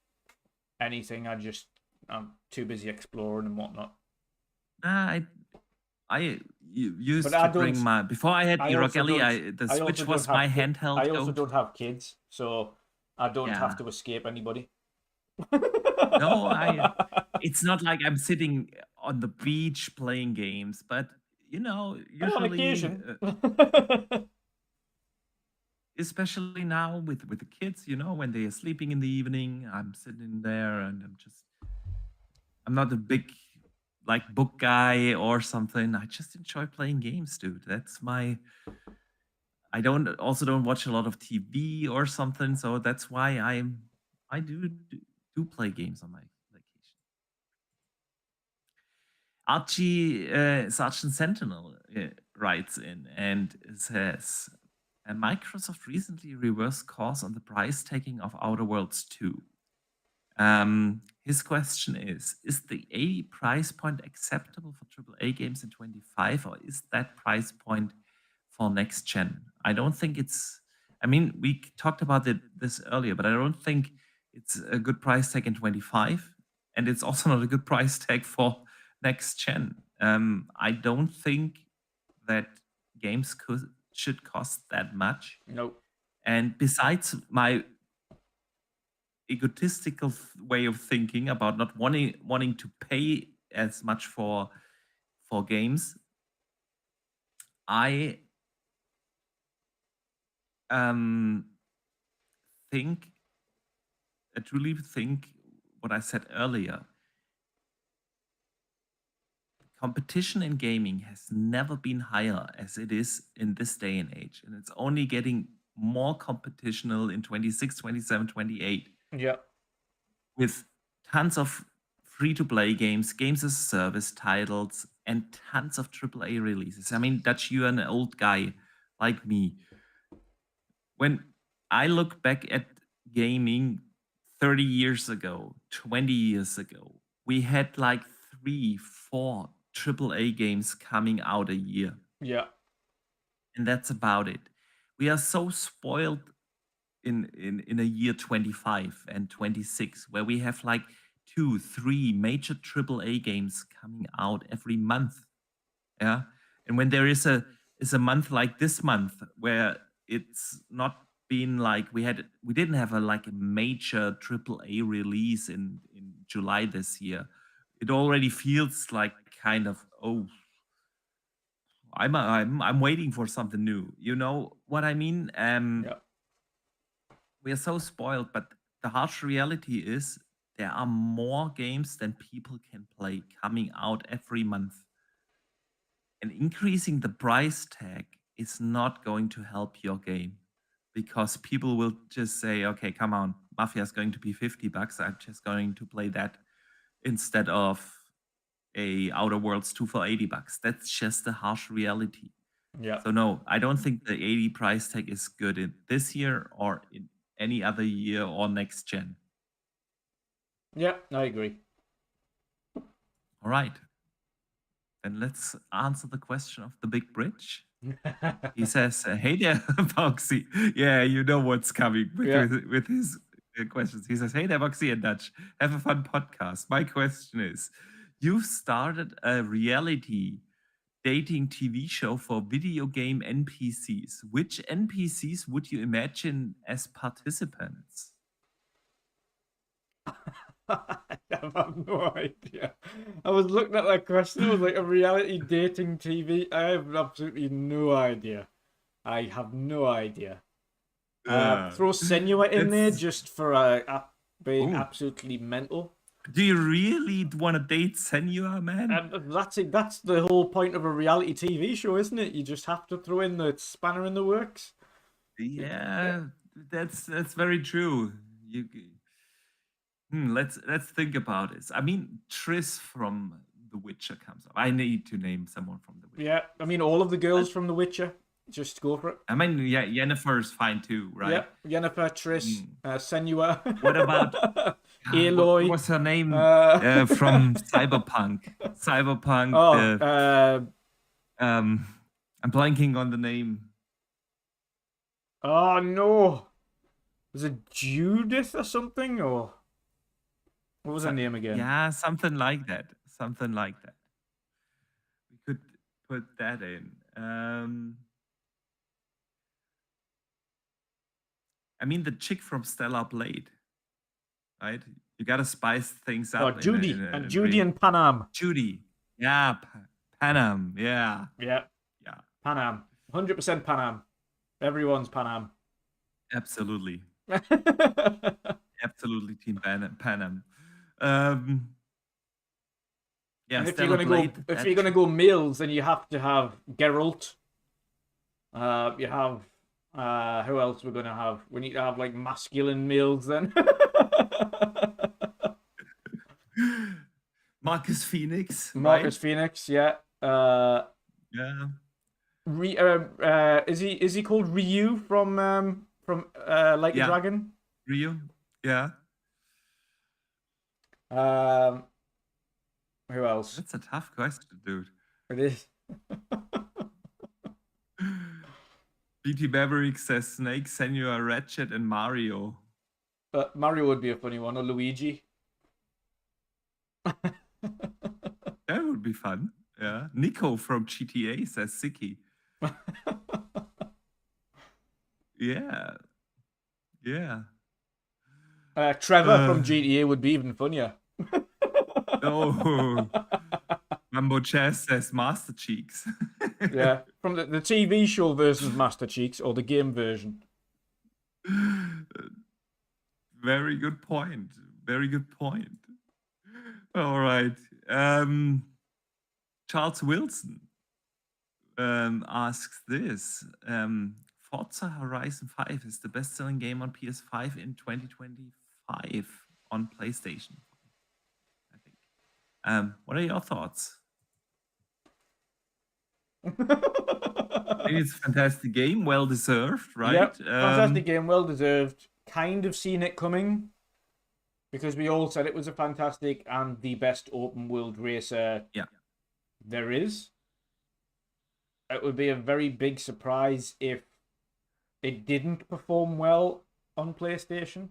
anything. I'm too busy exploring and whatnot. I used to bring my before I had the Rock Alley. The Switch was my handheld. I also don't have kids, so I don't have to escape anybody. No, it's not like I'm sitting on the beach playing games, but you know, usually on occasion. Especially now with the kids, you know, when they are sleeping in the evening, I'm sitting there and I'm not a big like book guy or something. I just enjoy playing games, dude. That's my I don't watch a lot of TV or something, so that's why I do play games on my vacation. Archie Sergeant Sentinel writes in and says, Microsoft recently reversed course on the price taking of Outer Worlds 2. His question is the 80 price point acceptable for AAA games in 25, or is that price point for next gen? I don't think it's, I mean, we talked about this earlier, but I don't think it's a good price tag in 25, and it's also not a good price tag for next gen. I don't think that games should cost that much. Nope. And besides my egotistical way of thinking about not wanting to pay as much for games, I truly think what I said earlier. Competition in gaming has never been higher as it is in this day and age. And it's only getting more competitional in 26, 27, 28. Yeah. With tons of free-to-play games, games as a service titles, and tons of AAA releases. I mean, Dutch, you're an old guy like me. When I look back at gaming 30 years ago, 20 years ago, we had like 3, 4 AAA games coming out a year. Yeah. And that's about it. We are so spoiled in a year 25 and 26, where we have like 2, 3 major AAA games coming out every month. Yeah. And when there is a month like this month where it's not been like we didn't have a major AAA release in July this year, it already feels like kind of, oh, I'm waiting for something new. You know what I mean? Yeah. We are so spoiled, but the harsh reality is there are more games than people can play coming out every month. And increasing the price tag is not going to help your game, because people will just say, okay, come on, Mafia is going to be $50. I'm just going to play that instead of a Outer Worlds 2 for $80. That's just the harsh reality. Yeah. So no, I don't think the 80 price tag is good in this year or in any other year or next gen. Yeah, I agree. All right. Then let's answer the question of the big bridge. He says, hey there, Boxy. Yeah, you know what's coming with his questions. He says, hey there, Boxy and Dutch. Have a fun podcast. My question is, you've started a reality dating TV show for video game NPCs. Which NPCs would you imagine as participants? I have no idea. I was looking at that question. It was like a reality dating TV. I have absolutely no idea. I have no idea. Throw Senua in there just for being absolutely mental. Do you really want to date Senua, man? That's it. That's the whole point of a reality TV show, isn't it? You just have to throw in the spanner in the works. Yeah, that's very true. Let's think about this. I mean, Triss from The Witcher comes up. I need to name someone from The Witcher. Yeah, I mean, all of the girls from The Witcher. Just go for it. I mean, yeah, Yennefer's fine too, right? Yeah, Yennefer, Triss, Senua. What about Aloy? What's her name from Cyberpunk? I'm blanking on the name. Oh no, was it Judith or something, or what was her name again? Yeah, something like that. We could put that in. I mean, the chick from Stellar Blade, right? You gotta spice things up. Oh, Judy. Judy and Panam. Judy. Yeah, Panam. Yeah. Yeah. Panam. 100% Panam. Everyone's Panam. Absolutely. Absolutely Team Panam. Yeah, and if you're gonna go males, then you have to have Geralt. You have who else we're gonna have? We need to have like masculine males then. Marcus Phoenix. Marcus Phoenix, yeah. Yeah. Is he called Ryu from Like a Dragon? Ryu, yeah. Who else? That's a tough question, dude. It is. BT Maverick says Snake, Senua, Ratchet, and Mario. Mario would be a funny one, or Luigi. That would be fun. Yeah. Nico from GTA says Siki. Yeah. Yeah. Trevor from GTA would be even funnier. Oh, Mambo Chess says Master Cheeks. Yeah, from the TV show version of Master Cheeks or the game version. Very good point. Very good point. All right. Charles Wilson asks this. Forza Horizon 5 is the best-selling game on PS5 in 2025 on PlayStation, I think. What are your thoughts? I think it's a fantastic game, well deserved, right? Yep, fantastic game, well deserved. Kind of seen it coming because we all said it was a fantastic and the best open world racer there is. It would be a very big surprise if it didn't perform well on PlayStation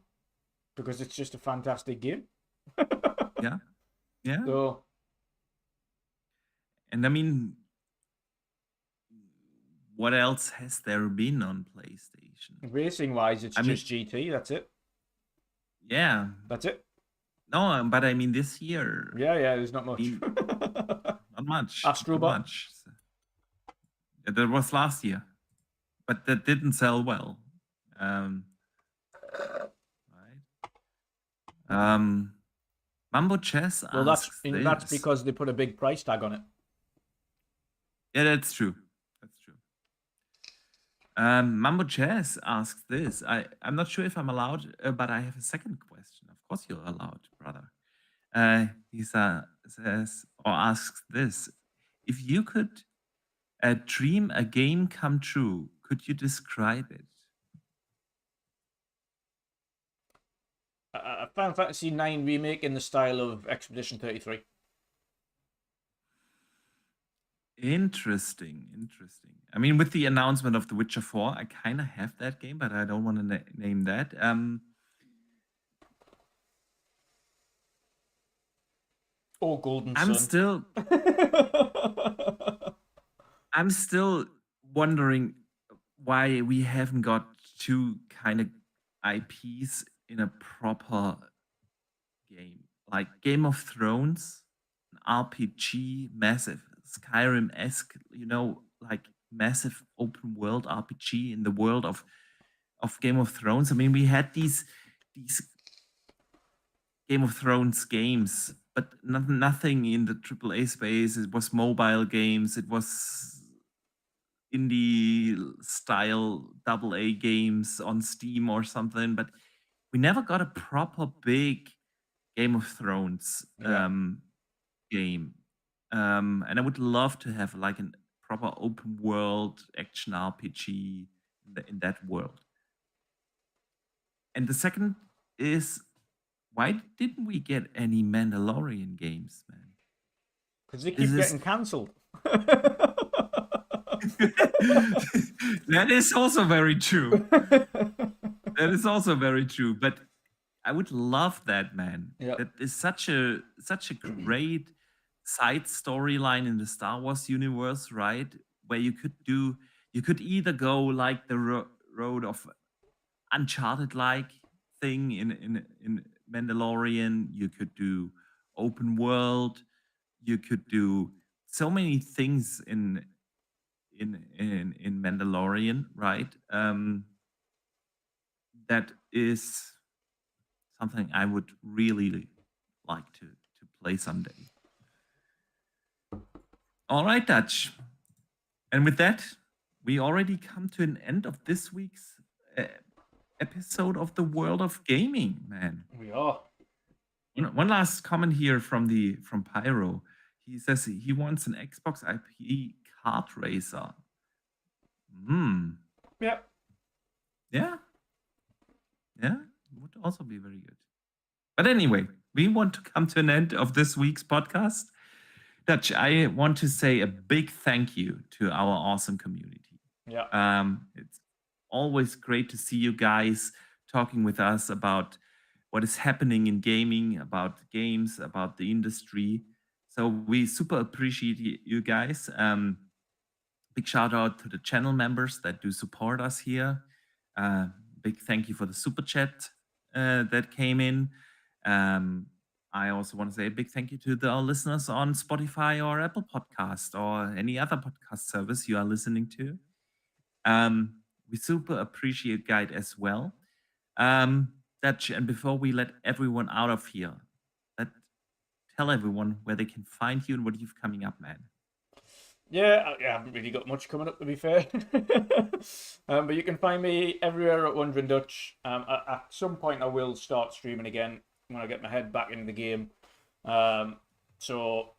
because it's just a fantastic game. Yeah. So, and I mean, what else has there been on PlayStation? Racing wise, it's just GT. That's it. Yeah. That's it. No, but I mean this year. Yeah, there's not much. Not much. Astrobot. Not much. That was last year, but that didn't sell well. Right. Mambo Chess. Well, that's because they put a big price tag on it. Yeah, that's true. That's true. Mambo Chess asks this. I'm not sure if I'm allowed, but I have a second question. Of course, you're allowed, brother. He says or asks this: if you could dream a game come true, could you describe it? A Final Fantasy IX remake in the style of Expedition 33. Interesting. I mean, with the announcement of The Witcher 4, I kind of have that game, but I don't want to name that. Or Golden I'm Sun. I'm still wondering why we haven't got two kind of IPs in a proper game. Like Game of Thrones, an RPG, massive Skyrim-esque, like massive open world RPG in the world of Game of Thrones. I mean, we had these Game of Thrones games, but nothing in the AAA space. It was mobile games. It was indie style AA games on Steam or something, but we never got a proper big Game of Thrones game. And I would love to have like a proper open world action RPG in that world. And the second is, why didn't we get any Mandalorian games, man? Because they keep getting cancelled. That is also very true. But I would love that, man. Yep. That is such a great side storyline in the Star Wars universe, right? Where you could either go like the road of Uncharted-like thing in Mandalorian. You could do open world. You could do so many things in Mandalorian, right? That is something I would really like to play someday. All right, Dutch. And with that, we already come to an end of this week's episode of the World of Gaming, man. We are. One last comment here from Pyro. He says he wants an Xbox IP kart racer. Yep. Yeah, would also be very good. But anyway, we want to come to an end of this week's podcast. Dutch, I want to say a big thank you to our awesome community. Yeah. It's always great to see you guys talking with us about what is happening in gaming, about games, about the industry. So we super appreciate you guys. Big shout out to the channel members that do support us here. Big thank you for the super chat that came in. I also want to say a big thank you to our listeners on Spotify or Apple Podcast or any other podcast service you are listening to. We super appreciate Guide as well. Dutch, and before we let everyone out of here, tell everyone where they can find you and what you've coming up, man. Yeah, I haven't really got much coming up, to be fair. But you can find me everywhere at WandrinDutch. At some point, I will start streaming again when I get my head back into the game. So,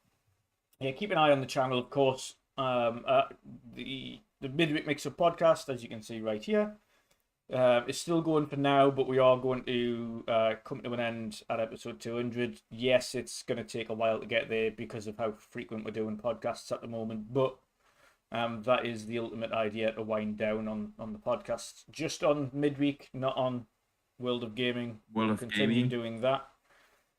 yeah, keep an eye on the channel, of course. The Midweek Mix-Up podcast, as you can see right here, is still going for now, but we are going to come to an end at episode 200. Yes, it's going to take a while to get there because of how frequent we're doing podcasts at the moment, but that is the ultimate idea, to wind down on the podcasts, just on midweek, not on World of Gaming. We'll continue doing that.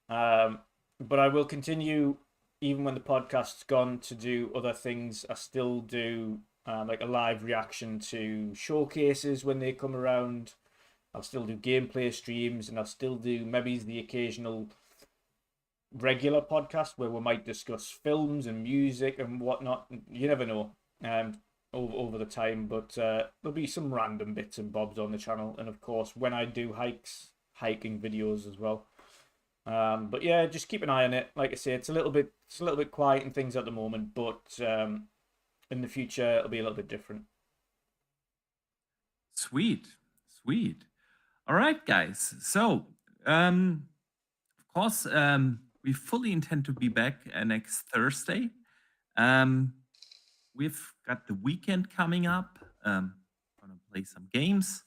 But I will continue, even when the podcast's gone, to do other things. I still do like a live reaction to showcases when they come around. I'll still do gameplay streams, and I'll still do maybe the occasional regular podcast where we might discuss films and music and whatnot. You never know over the time, but there'll be some random bits and bobs on the channel, and of course when I do hiking videos as well. But yeah, just keep an eye on it. Like I say, it's a little bit quiet and things at the moment, but in the future it'll be a little bit different. Sweet. All right, guys. So, of course, we fully intend to be back next Thursday. We've got the weekend coming up. Gonna play some games.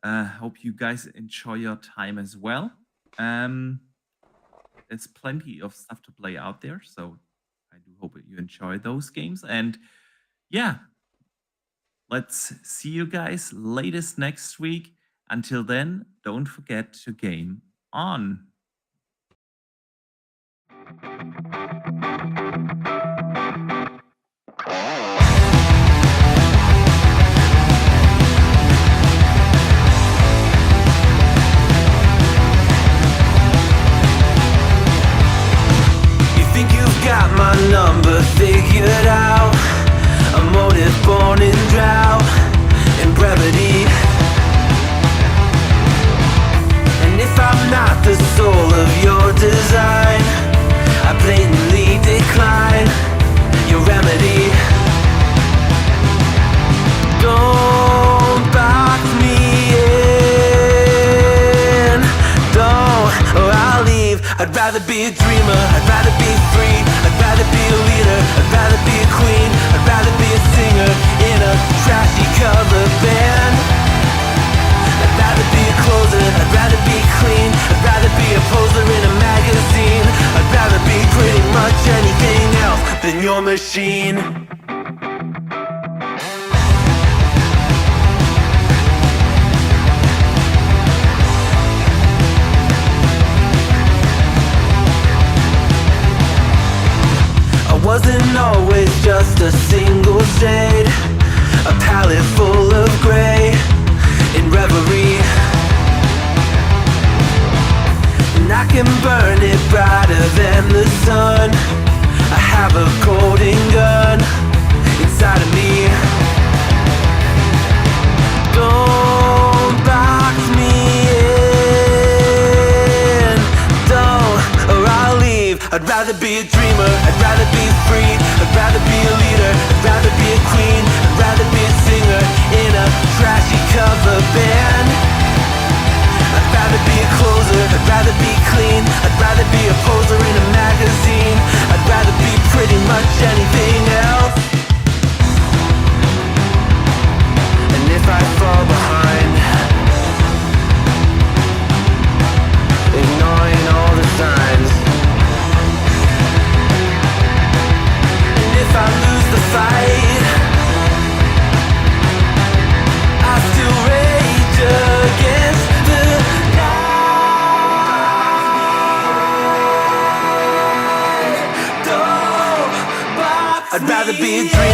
Hope you guys enjoy your time as well. There's plenty of stuff to play out there, so I do hope that you enjoy those games. And yeah, let's see you guys latest next week. Until then, don't forget to game on. Got my number figured out, a motive born in drought and brevity. And if I'm not the soul of your design, I blatantly decline your remedy. Don't box me in, don't, or I'll leave. I'd rather be a dreamer, I'd rather be free, I'd rather be a leader, I'd rather be a queen, I'd rather be a singer in a trashy cover band. I'd rather be a closer, I'd rather be clean, I'd rather be a poser in a magazine, I'd rather be pretty much anything else than your machine. Wasn't always just a single shade, a palette full of gray in reverie. And I can burn it brighter than the sun. I have a golden gun inside of me. Don't box me in, don't, or I'll leave. I'd rather be a dreamer, I'd rather be free, I'd rather be a leader, I'd rather be a queen, I'd rather be a singer in a trashy cover band. I'd rather be a closer, I'd rather be clean, I'd rather be a poser in a magazine, I'd rather be pretty much anything else. And if I fall behind, ignoring all the signs, if I lose the fight, I still rage against the night. I'd rather be a dreamer,